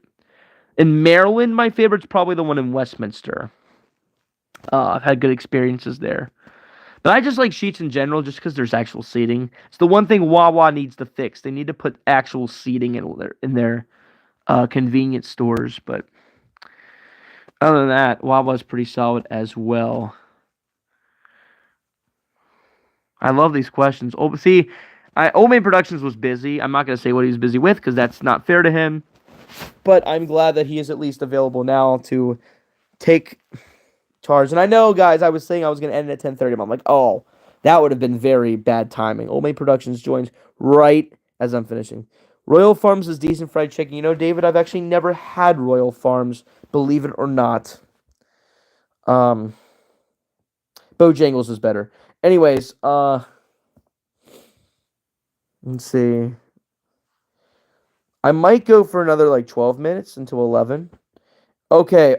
In Maryland, my favorite's probably the one in Westminster. I've had good experiences there. But I just like sheets in general just because there's actual seating. It's the one thing Wawa needs to fix. They need to put actual seating in their convenience stores. But other than that, Wawa's pretty solid as well. I love these questions. Oh, see, Old Main Productions was busy. I'm not going to say what he was busy with because that's not fair to him. But I'm glad that he is at least available now to take charge. And I know, guys, I was saying I was going to end at 10:30, but I'm like, oh, that would have been very bad timing. Old Main Productions joins right as I'm finishing. Royal Farms is decent fried chicken. You know, David, I've actually never had Royal Farms, believe it or not. Bojangles is better. Anyways, let's see. I might go for another like 12 minutes until 11. Okay,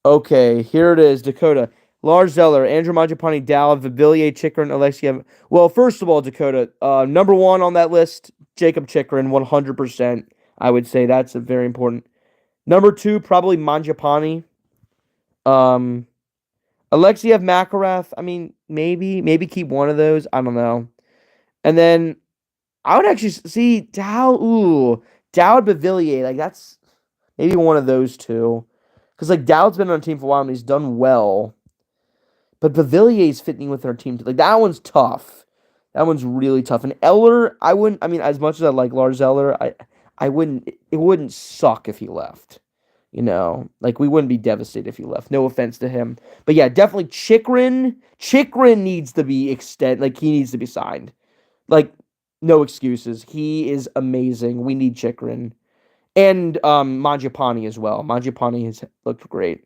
okay, here it is, Dakota. Lars Zeller, Andrew Mangiapane, Dow, Villiers, Chikrin, Alexiev. Well, first of all, Dakota, number one on that list, Jacob Chikrin, 100%. I would say that's a very important. Number two, probably Mangiapane. Alexiev, Makarath, I mean, maybe keep one of those. I don't know. And then I would actually see Dow. Ooh, Dowd Bavillier. Like that's maybe one of those two. Because like Dowd's been on a team for a while and he's done well. But Bavillier's fitting with our team. Like that one's tough. That one's really tough. And Eller, I wouldn't. I mean, as much as I like Lars Eller, I wouldn't. It wouldn't suck if he left. You know, like we wouldn't be devastated if he left. No offense to him, but yeah, definitely Chikrin. Chikrin needs to be Like he needs to be signed. Like no excuses. He is amazing. We need Chikrin. And Mangiapane as well. Mangiapane has looked great.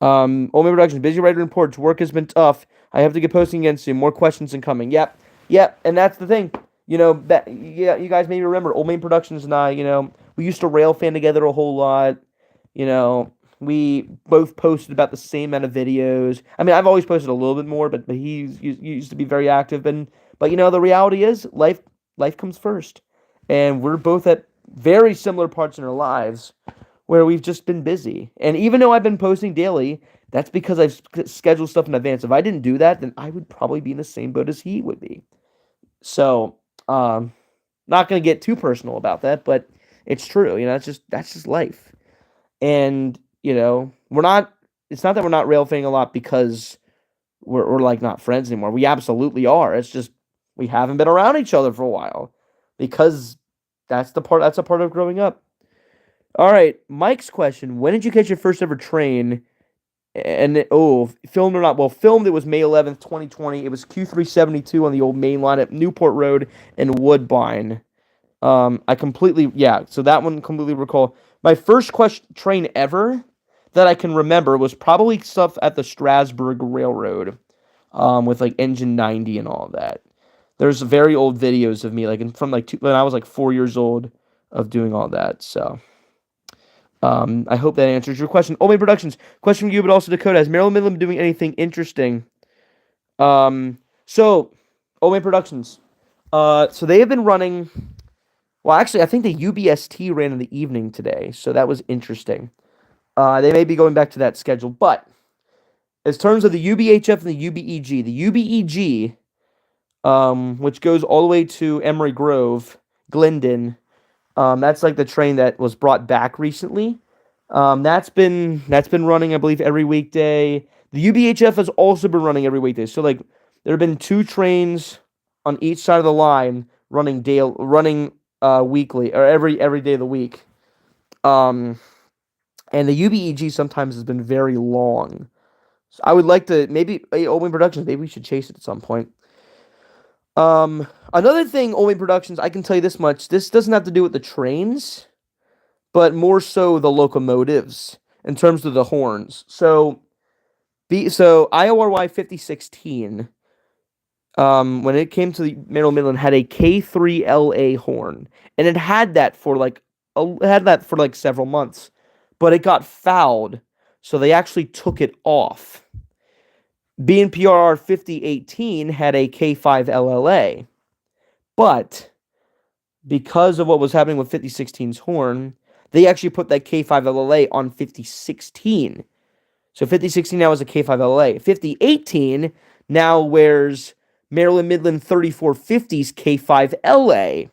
Only Productions, busy writing reports. Work has been tough. I have to get posting again soon. More questions incoming. Yep. And that's the thing. You know, yeah, you guys maybe remember Old Main Productions and I, you know, we used to rail fan together a whole lot. You know, we both posted about the same amount of videos. I mean, I've always posted a little bit more, but he used to be very active. But you know, the reality is life comes first. And we're both at very similar parts in our lives where we've just been busy. And even though I've been posting daily, that's because I've scheduled stuff in advance. If I didn't do that, then I would probably be in the same boat as he would be. So, not going to get too personal about that, but It's true. That's just life. And we're not. It's not that we're not rail fanning a lot because we're like not friends anymore. We absolutely are. It's just we haven't been around each other for a while because that's a part of growing up. All right, Mike's question: when did you catch your first ever train? Filmed or not? Well, filmed. It was May 11th, 2020. It was Q372 on the old main line at Newport Road and Woodbine. I completely So that one completely recall. My first train ever that I can remember was probably stuff at the Strasburg Railroad, with like engine 90 and all of that. There's very old videos of me from when I was like 4 years old of doing all that. So. I hope that answers your question. Omei Productions, question for you, but also Dakota. Has Maryland Midland been doing anything interesting? So, Omei Productions. So they have been running. Well, actually, I think the UBST ran in the evening today, so that was interesting. They may be going back to that schedule, but as terms of the UBHF and the UBEG, which goes all the way to Emory Grove, Glendon. That's like the train that was brought back recently. That's been running, I believe, every weekday. The UBHF has also been running every weekday. So like there have been two trains on each side of the line running weekly or every day of the week. And the UBEG sometimes has been very long. So I would like to maybe Owen Productions, maybe we should chase it at some point. Another thing, Owen Productions, I can tell you this much. This doesn't have to do with the trains, but more so the locomotives in terms of the horns. So IORY 5016, when it came to the Maryland Midland, had a K3LA horn, and it had that for like several months, but it got fouled, so they actually took it off. BNPRR 5018 had a K5LLA, but because of what was happening with 5016's horn, they actually put that K5LLA on 5016. So 5016 now is a K5LLA. 5018 now wears Maryland Midland 3450's K5LA.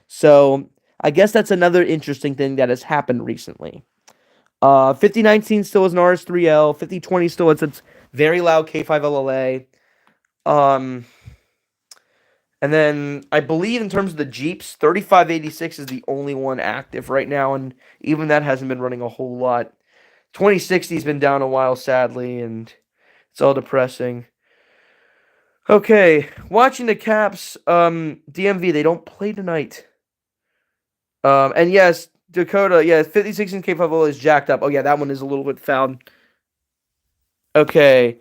So I guess that's another interesting thing that has happened recently. 5019 still is an RS3L. 5020 still has its very loud K5LLA. And then I believe in terms of the Jeeps, 3586 is the only one active right now, and even that hasn't been running a whole lot. 2060's been down a while, sadly, and it's all depressing. Okay, watching the Caps, DMV, they don't play tonight. And yes, Dakota, 56 and K5 is jacked up. Oh yeah, that one is a little bit fouled. Okay.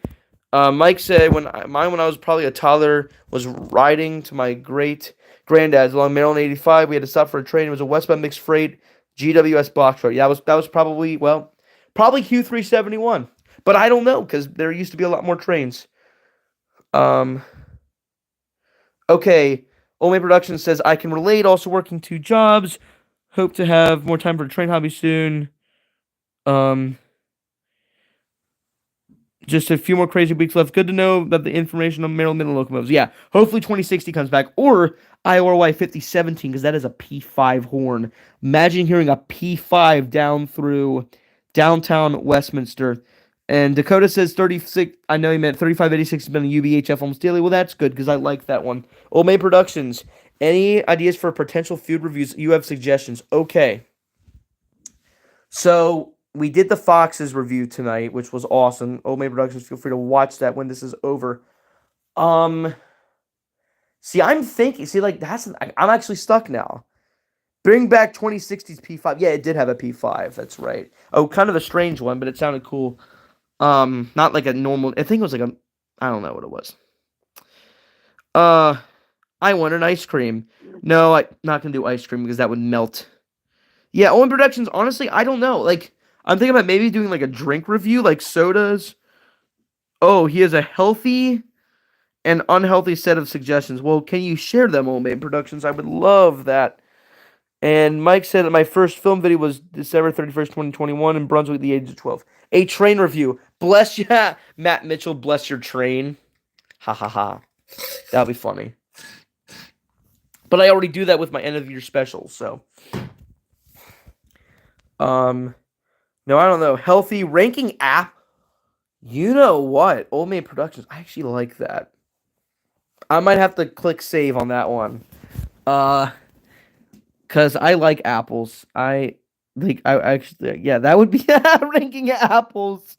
Mike said when I was probably a toddler was riding to my great granddad's along Maryland 85. We had to stop for a train. It was a westbound mixed freight GWS box truck. Yeah, that was probably Q371, but I don't know because there used to be a lot more trains. Okay. Ome Production says I can relate. Also working 2 jobs. Hope to have more time for the train hobby soon. Just a few more crazy weeks left. Good to know about the information on Maryland Midland locomotives. Yeah, hopefully 2060 comes back. Or IORY 5017, because that is a P5 horn. Imagine hearing a P5 down through downtown Westminster. And Dakota says 36, I know he meant 3586 has been a UBHF almost daily. Well, that's good, because I like that one. Old May Productions, any ideas for potential food reviews? You have suggestions. Okay. So we did the Foxes review tonight, which was awesome. Old May Productions, feel free to watch that when this is over. I'm thinking. I'm actually stuck now. Bring back 2060's P5. Yeah, it did have a P5. That's right. Oh, kind of a strange one, but it sounded cool. Not like a normal. I think it was like a. I don't know what it was. I wanted ice cream. No, I'm not gonna do ice cream because that would melt. Yeah, Owen Productions. Honestly, I don't know. Like, I'm thinking about maybe doing like a drink review, like sodas. Oh, he has a healthy and unhealthy set of suggestions. Well, can you share them, Old Maid Productions? I would love that. And Mike said that my first film video was December 31st, 2021 in Brunswick at the age of 12. A train review. Bless you, Matt Mitchell, bless your train. Ha ha ha. That'll be funny. But I already do that with my end of year specials, so. Um, no, I don't know. Healthy ranking app. You know what? Old Maid Productions. I actually like that. I might have to click save on that one. Uh, cause I like apples. I actually, yeah, that would be ranking apples.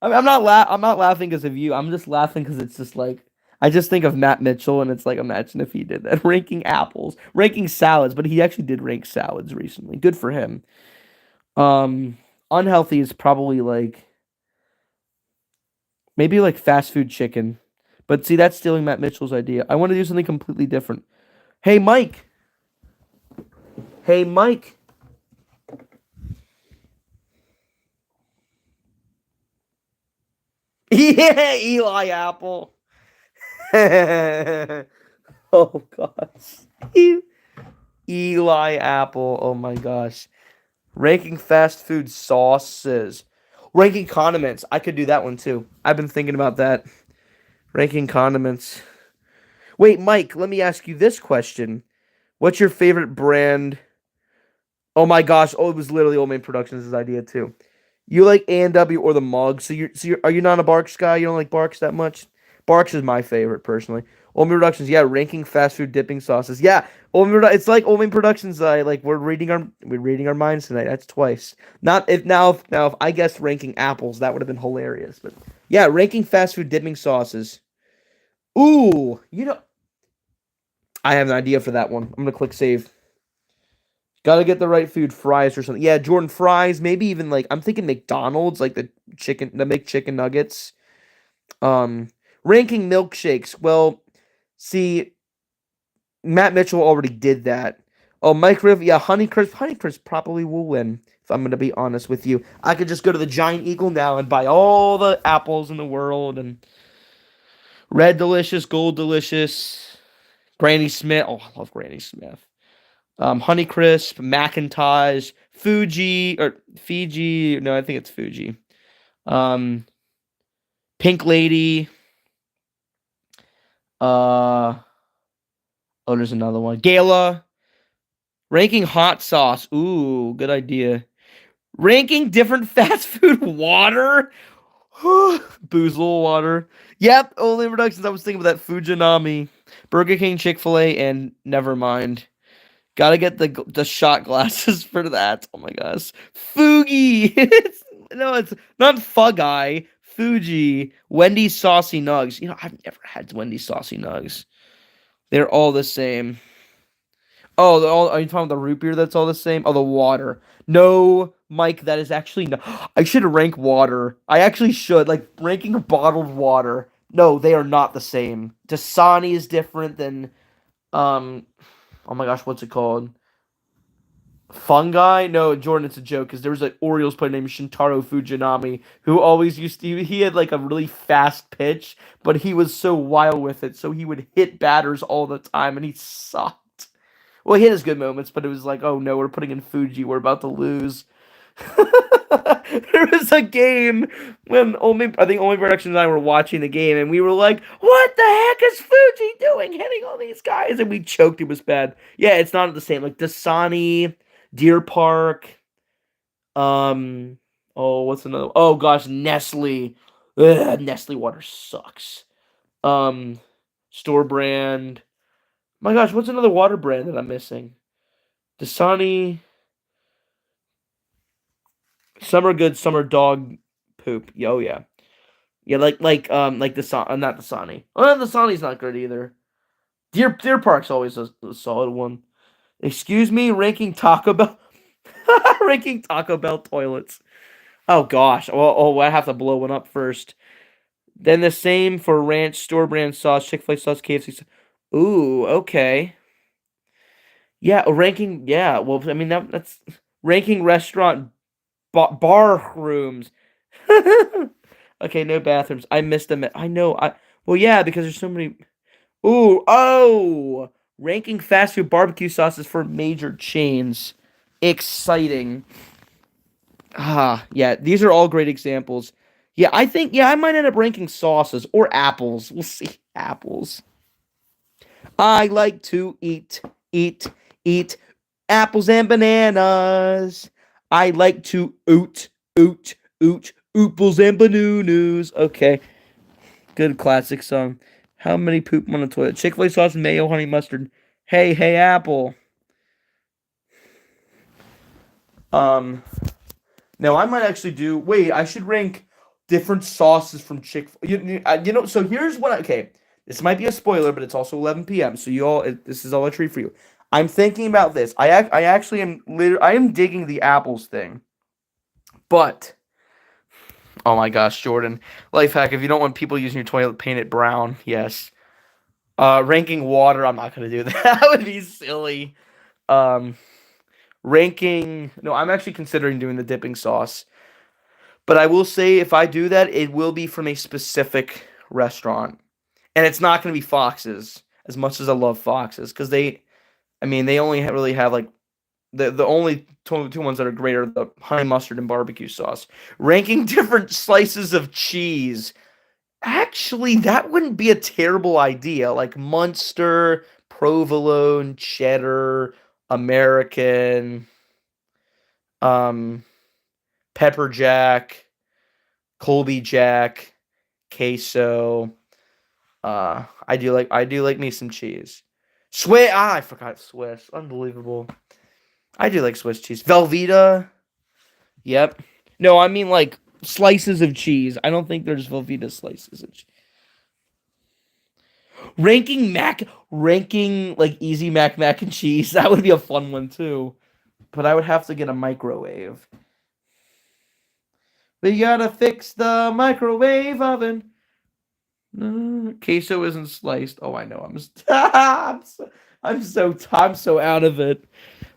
I'm not laughing because of you. I'm just laughing because it's just like I just think of Matt Mitchell and it's like imagine if he did that ranking apples, ranking salads, but he actually did rank salads recently. Good for him. Um, Unhealthy is probably like maybe like fast food chicken, but see that's stealing Matt Mitchell's idea. I want to do something completely different. Hey Mike. Hey Mike. Yeah, Eli Apple. Oh gosh. Eli Apple. Oh my gosh. Ranking fast food sauces. Ranking condiments. I could do that one too. I've been thinking about that. Ranking condiments. Wait, Mike, let me ask you this question. What's your favorite brand? Oh my gosh. Oh, it was literally Old Man Productions' idea too. You like A&W or the mug? Are you not a Barks guy? You don't like Barks that much? Barks is my favorite personally. Old Man Productions, yeah, ranking fast food dipping sauces. Yeah, it's like Old Man Productions. Like we're reading our minds tonight. That's twice. Not if now if I guessed ranking apples, that would have been hilarious. But yeah, ranking fast food dipping sauces. Ooh, I have an idea for that one. I'm gonna click save. Gotta get the right food, fries or something. Yeah, Jordan fries, maybe even like I'm thinking McDonald's, like the McChicken nuggets. Um, Ranking milkshakes. Well, see, Matt Mitchell already did that. Oh, Mike Riv, yeah, Honeycrisp. Honeycrisp probably will win. If I'm gonna be honest with you, I could just go to the Giant Eagle now and buy all the apples in the world and Red Delicious, Gold Delicious, Granny Smith. Oh, I love Granny Smith. Honeycrisp, Macintosh, Fuji or Fiji. No, I think it's Fuji. Um, Pink Lady. Uh, oh, there's another one. Gala. Ranking hot sauce. Ooh, good idea. Ranking different fast food water. Boozle water. Yep, only productions. I was thinking about that Fujinami, Burger King, Chick-fil-A, and never mind. Gotta get the shot glasses for that. Oh my gosh. Fugi. It's not Fugi. Fuji. Wendy's saucy nugs. I've never had Wendy's saucy nugs. They're all the same. Oh, are you talking about the root beer that's all the same? Oh, the water. No, Mike, that is actually no. I should rank water. I actually should. Like, ranking bottled water. No, they are not the same. Dasani is different than, um, oh my gosh, what's it called? Fungi? No, Jordan, it's a joke because there was an Orioles player named Shintaro Fujinami who always he had like a really fast pitch, but he was so wild with it, so he would hit batters all the time and he sucked. Well, he had his good moments, but it was like, oh no, we're putting in Fuji, we're about to lose. There was a game when I think only Production and I were watching the game, and we were like, "What the heck is Fuji doing, hitting all these guys?" And we choked. It was bad. Yeah, it's not the same. Like Dasani, Deer Park. Oh, what's another? Oh gosh, Nestle. Ugh, Nestle water sucks. Um, Store brand. My gosh, what's another water brand that I'm missing? Dasani. Some are good, some are dog poop. Oh yeah. Yeah, like the Son not the Sony. Oh, the Sony's not good either. Deer Park's always a solid one. Excuse me, ranking Taco Bell ranking Taco Bell toilets. Oh gosh. I have to blow one up first. Then the same for ranch, store brand sauce, Chick-fil-A sauce, KFC sauce. Ooh, okay. Yeah, ranking. Yeah, well, I mean that's ranking restaurant bar rooms. Okay, no bathrooms. I missed them. I know. Well, yeah, because there's so many. Ooh, oh, ranking fast food barbecue sauces for major chains. Exciting. Ah, yeah, these are all great examples. Yeah, I think I might end up ranking sauces or apples. We'll see. Apples. I like to eat apples and bananas. I like to oot, ooples and bananas. Okay, good classic song. How many poop on the toilet? Chick-fil-A sauce, mayo, honey mustard. Hey, Apple. Um, no, I might actually do. Wait, I should rank different sauces from Chick-fil-A. So here's what. Okay, this might be a spoiler, but it's also 11 p.m. So this is all a treat for you. I'm thinking about this. I actually am. I am digging the apples thing, but oh my gosh, Jordan, life hack: if you don't want people using your toilet, paint it brown. Yes. Ranking water, I'm not gonna do that. That would be silly. Um, ranking. No, I'm actually considering doing the dipping sauce. But I will say, if I do that, it will be from a specific restaurant, and it's not going to be Fox's. As much as I love Fox's, because I mean, they only really have like the only two ones that are great are the honey mustard and barbecue sauce. Ranking different slices of cheese, actually, that wouldn't be a terrible idea. Like Munster, provolone, cheddar, American, um, pepper jack, Colby Jack, queso. I do like me some cheese. Swiss. I forgot Swiss. Unbelievable. I do like Swiss cheese. Velveeta. Yep. No, I mean like slices of cheese. I don't think there's Velveeta slices of cheese. Ranking like Easy Mac and cheese. That would be a fun one too. But I would have to get a microwave. We gotta fix the microwave oven. Queso isn't sliced. Oh, I know. I'm so out of it.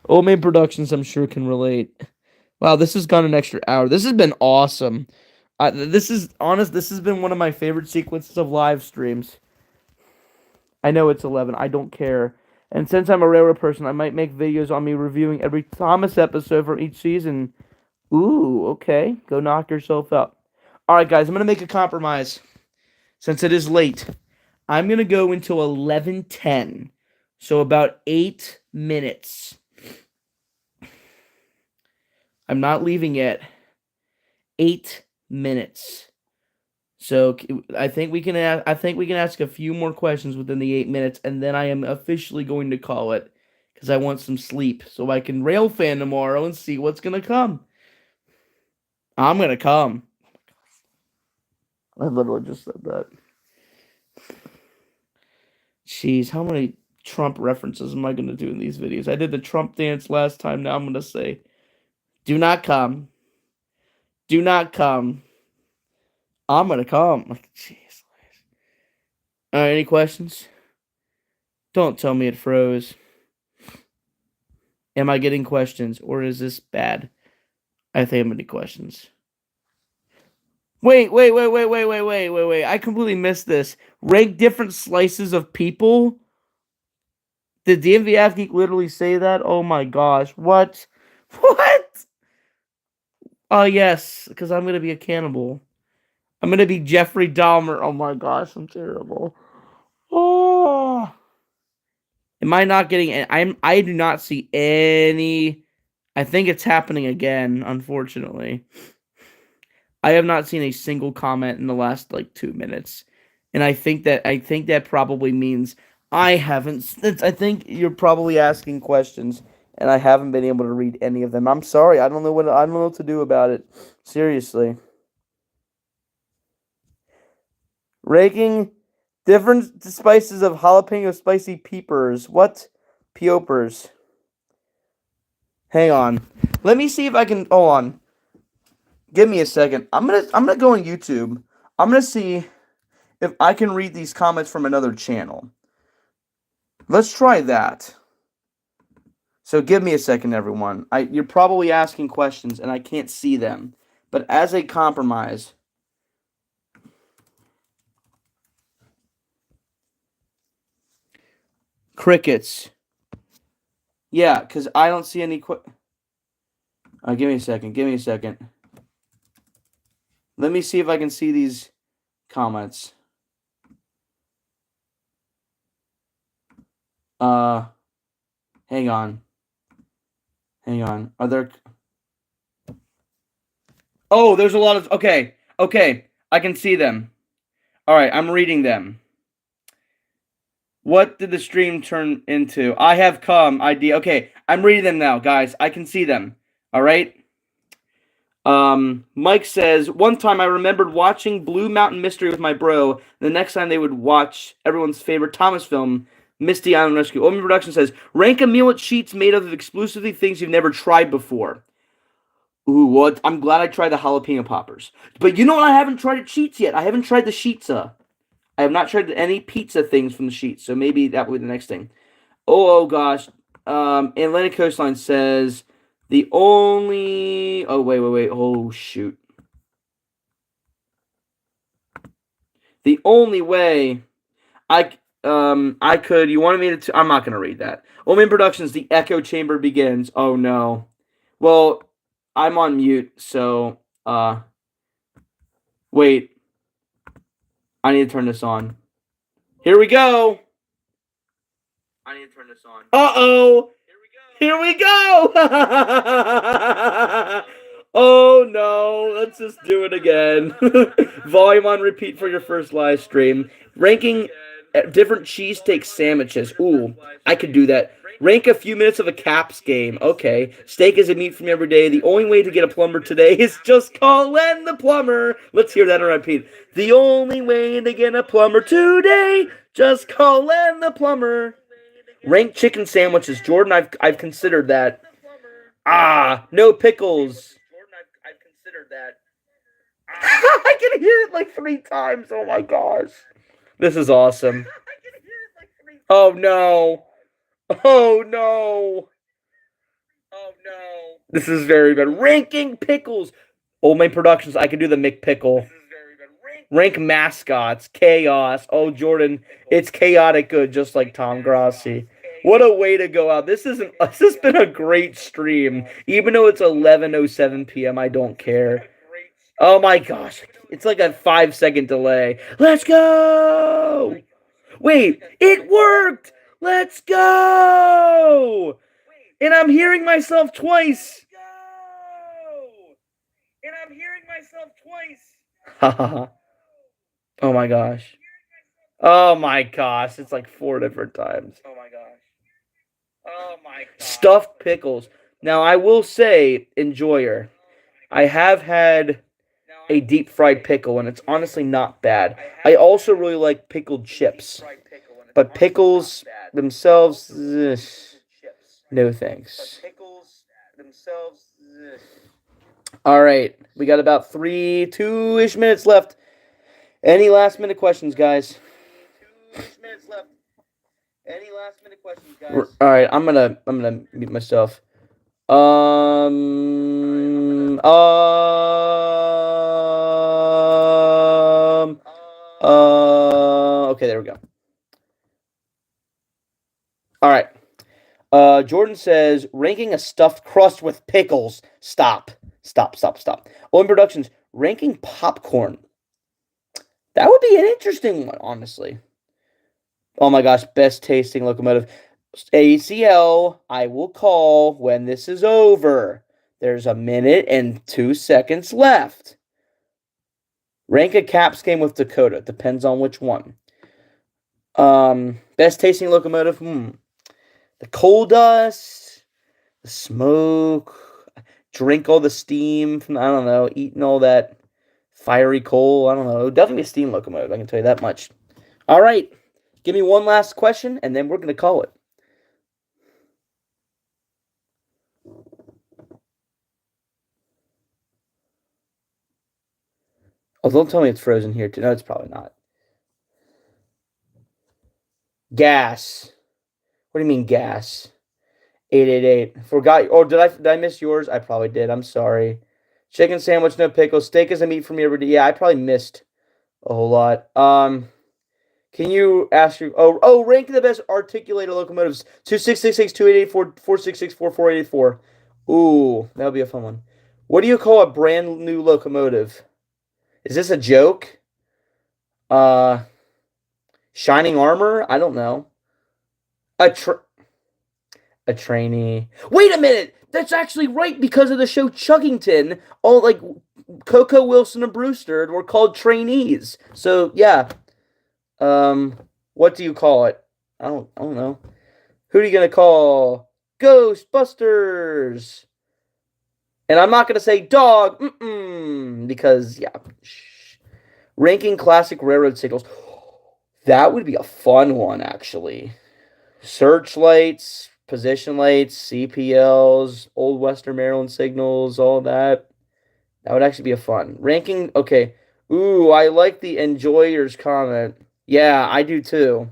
Old Main Productions, I'm sure can relate. Wow, this has gone an extra hour. This has been awesome. This is honest. This has been one of my favorite sequences of live streams. I know it's 11. I don't care. And since I'm a railroad person, I might make videos on me reviewing every Thomas episode for each season. Ooh, okay. Go knock yourself out. All right, guys. I'm gonna make a compromise. Since it is late, I'm going to go until 11:10. So about 8 minutes. I'm not leaving yet. 8 minutes. So I think we can ask a few more questions within the 8 minutes, and then I am officially going to call it because I want some sleep so I can rail fan tomorrow and see what's going to come. I'm going to come. I literally just said that. Jeez, how many Trump references am I going to do in these videos? I did the Trump dance last time. Now I'm going to say, do not come. Do not come. I'm going to come. Like, jeez. All right, any questions? Don't tell me it froze. Am I getting questions or is this bad? I think I'm getting questions. Wait. I completely missed this. Rank different slices of people? Did DMV Geek literally say that? Oh my gosh. What? What? Oh, yes, because I'm going to be a cannibal. I'm going to be Jeffrey Dahmer. Oh my gosh, I'm terrible. Oh. Am I not getting I do not see any. I think it's happening again, unfortunately. I have not seen a single comment in the last like 2 minutes. And I think that probably means I haven't. I think you're probably asking questions and I haven't been able to read any of them. I'm sorry. I don't know what to do about it. Seriously. Ranking different spices of jalapeno spicy peppers. What? Peopers. Hang on. Let me see if I can. Hold on. Give me a second. I'm gonna go on YouTube. I'm gonna see if I can read these comments from another channel. Let's try that. So give me a second, everyone. You're probably asking questions and I can't see them. But as a compromise, crickets. Yeah, because I don't see any. Give me a second. Give me a second. Let me see if I can see these comments. Uh, hang on. Hang on. Are there? Oh, there's a lot of. Okay. Okay. I can see them. All right. I'm reading them. What did the stream turn into? I have come. ID. Okay. I'm reading them now, guys. I can see them. All right. Mike says, one time I remembered watching Blue Mountain Mystery with my bro. The next time they would watch everyone's favorite Thomas film, Misty Island Rescue. Omi Production says, rank a meal at Sheets made of exclusively things you've never tried before. Ooh, what? I'm glad I tried the jalapeno poppers. But you know what? I haven't tried at Sheets yet. I haven't tried the Sheetza. I have not tried any pizza things from the Sheets, so maybe that will be the next thing. Oh gosh. Atlantic Coastline says the only. Oh wait. Oh shoot. The only way I could. You wanted me to. I'm not gonna read that. Omen Productions. The echo chamber begins. Oh no. Well, I'm on mute, so wait. I need to turn this on. Here we go. I need to turn this on. Uh-oh. Here we go. Oh no. Let's just do it again. Volume on repeat for your first live stream. Ranking different cheesesteak sandwiches. Ooh, I could do that. Rank a few minutes of a Caps game. Okay. Steak is a meat from every day. The only way to get a plumber today is just call Len the plumber. Let's hear that on repeat. The only way to get a plumber today, just call Len the plumber. Rank chicken sandwiches. Jordan, I've considered that. No pickles. Jordan, I've considered that. I can hear it like 3 times. Oh my gosh. This is awesome. Oh no. Oh no. Oh no. This is very good. Ranking pickles. Old Main Productions. I can do the McPickle. Rank mascots. Chaos. Oh, Jordan. It's chaotic good, just like Tom Grossi. What a way to go out. This has been a great stream. Even though it's 11:07 p.m., I don't care. Oh my gosh. It's like a 5-second delay. Let's go! Wait, it worked! Let's go! And I'm hearing myself twice. Haha. Oh my gosh. Oh my gosh. It's like 4 different times. Oh my gosh. Oh my gosh. Stuffed pickles. Now I will say, enjoyer, I have had a deep fried pickle and it's honestly not bad. I also really like pickled chips. But pickles themselves, no thanks. All right, we got about 2-ish minutes left. Any last minute questions, guys? All right, I'm gonna mute myself. Okay, there we go. All right. Jordan says, ranking a stuffed crust with pickles. Stop. Owen Productions, ranking popcorn. That would be an interesting one, honestly. Oh my gosh, best tasting locomotive. ACL, I will call when this is over. There's 1 minute and 2 seconds left. Rank a Caps game with Dakota. Depends on which one. Best tasting locomotive. The coal dust, the smoke, drink all the steam from, I don't know, eating all that fiery coal. I don't know. Definitely a steam locomotive, I can tell you that much. All right. Give me one last question, and then we're going to call it. Oh, don't tell me it's frozen here, too. No, it's probably not. Gas. What do you mean gas? 888. Forgot. Oh, did I miss yours? I probably did. I'm sorry. Chicken sandwich, no pickles. Steak is a meat for me every day. Yeah, I probably missed a whole lot. Can you ask your rank the best articulated locomotives? 2666, 2884, 466, 4484. Ooh, that'll be a fun one. What do you call a brand new locomotive? Is this a joke? Shining armor? I don't know. A trainee. Wait a minute! That's actually right because of the show Chuggington. All like Coco, Wilson, and Brewster were called trainees. So yeah. What do you call it? I don't know. Who are you gonna call? Ghostbusters. And I'm not gonna say dog, because yeah. Shh. Ranking classic railroad signals. That would be a fun one, actually. Searchlights, position lights, CPLs, old Western Maryland signals, all that. That would actually be a fun ranking. Okay. Ooh, I like the enjoyers comment. Yeah, I do too.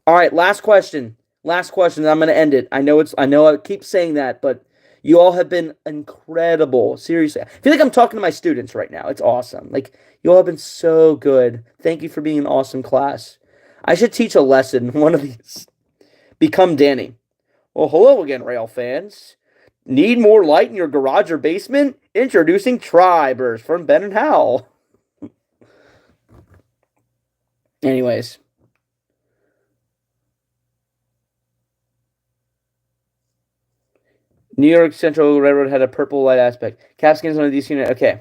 All right, last question. Last question. I'm gonna end it. I know I keep saying that, but you all have been incredible. Seriously. I feel like I'm talking to my students right now. It's awesome. Like you all have been so good. Thank you for being an awesome class. I should teach a lesson one of these. Become Danny. Well, hello again, rail fans. Need more light in your garage or basement? Introducing Tribers from Ben and Howell. Anyways. New York Central Railroad had a purple light aspect. Capskins on the DC unit. Okay.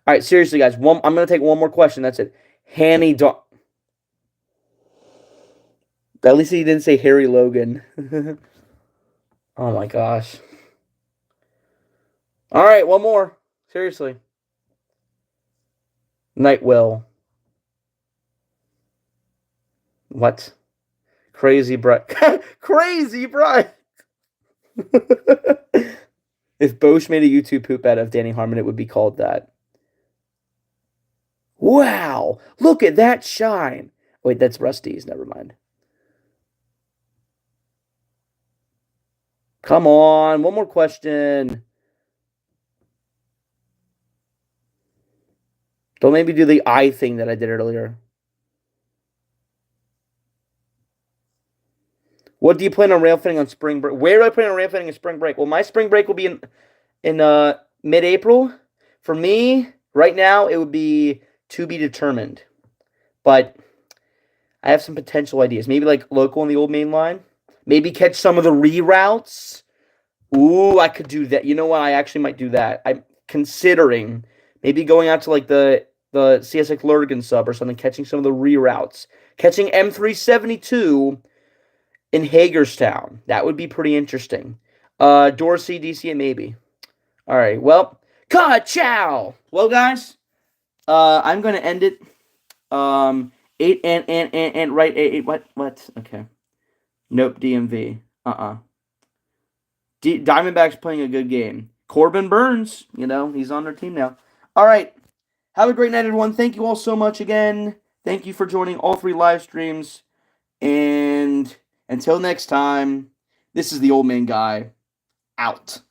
All right, seriously, guys. I'm going to take one more question. That's it. Hanny Dog. At least he didn't say Harry Logan. Oh my gosh. All right, one more. Seriously. Nightwill. What? Crazy Bright. Crazy Bright. If Bosch made a YouTube poop out of Danny Harmon, it would be called that. Wow. Look at that shine. Wait, that's Rusty's. Never mind. Come on. One more question. Don't maybe do the eye thing that I did earlier. What do you plan on rail fitting on spring break? Where do I plan on rail fitting in spring break? Well, my spring break will be in mid-April. For me, right now, it would be to be determined. But I have some potential ideas. Maybe like local on the old main line. Maybe catch some of the reroutes. Ooh, I could do that. You know what? I actually might do that. I'm considering maybe going out to like the CSX Lurgan sub or something, catching some of the reroutes. Catching M372 in Hagerstown. That would be pretty interesting. Dorsey, DC, maybe. All right. Well, ka-chow. Well, guys, I'm going to end it. 8 and right 8 what? Okay. Nope, DMV. Diamondbacks playing a good game. Corbin Burns, he's on their team now. All right. Have a great night, everyone. Thank you all so much again. Thank you for joining all 3 live streams. And until next time, this is the Old Man Guy, out.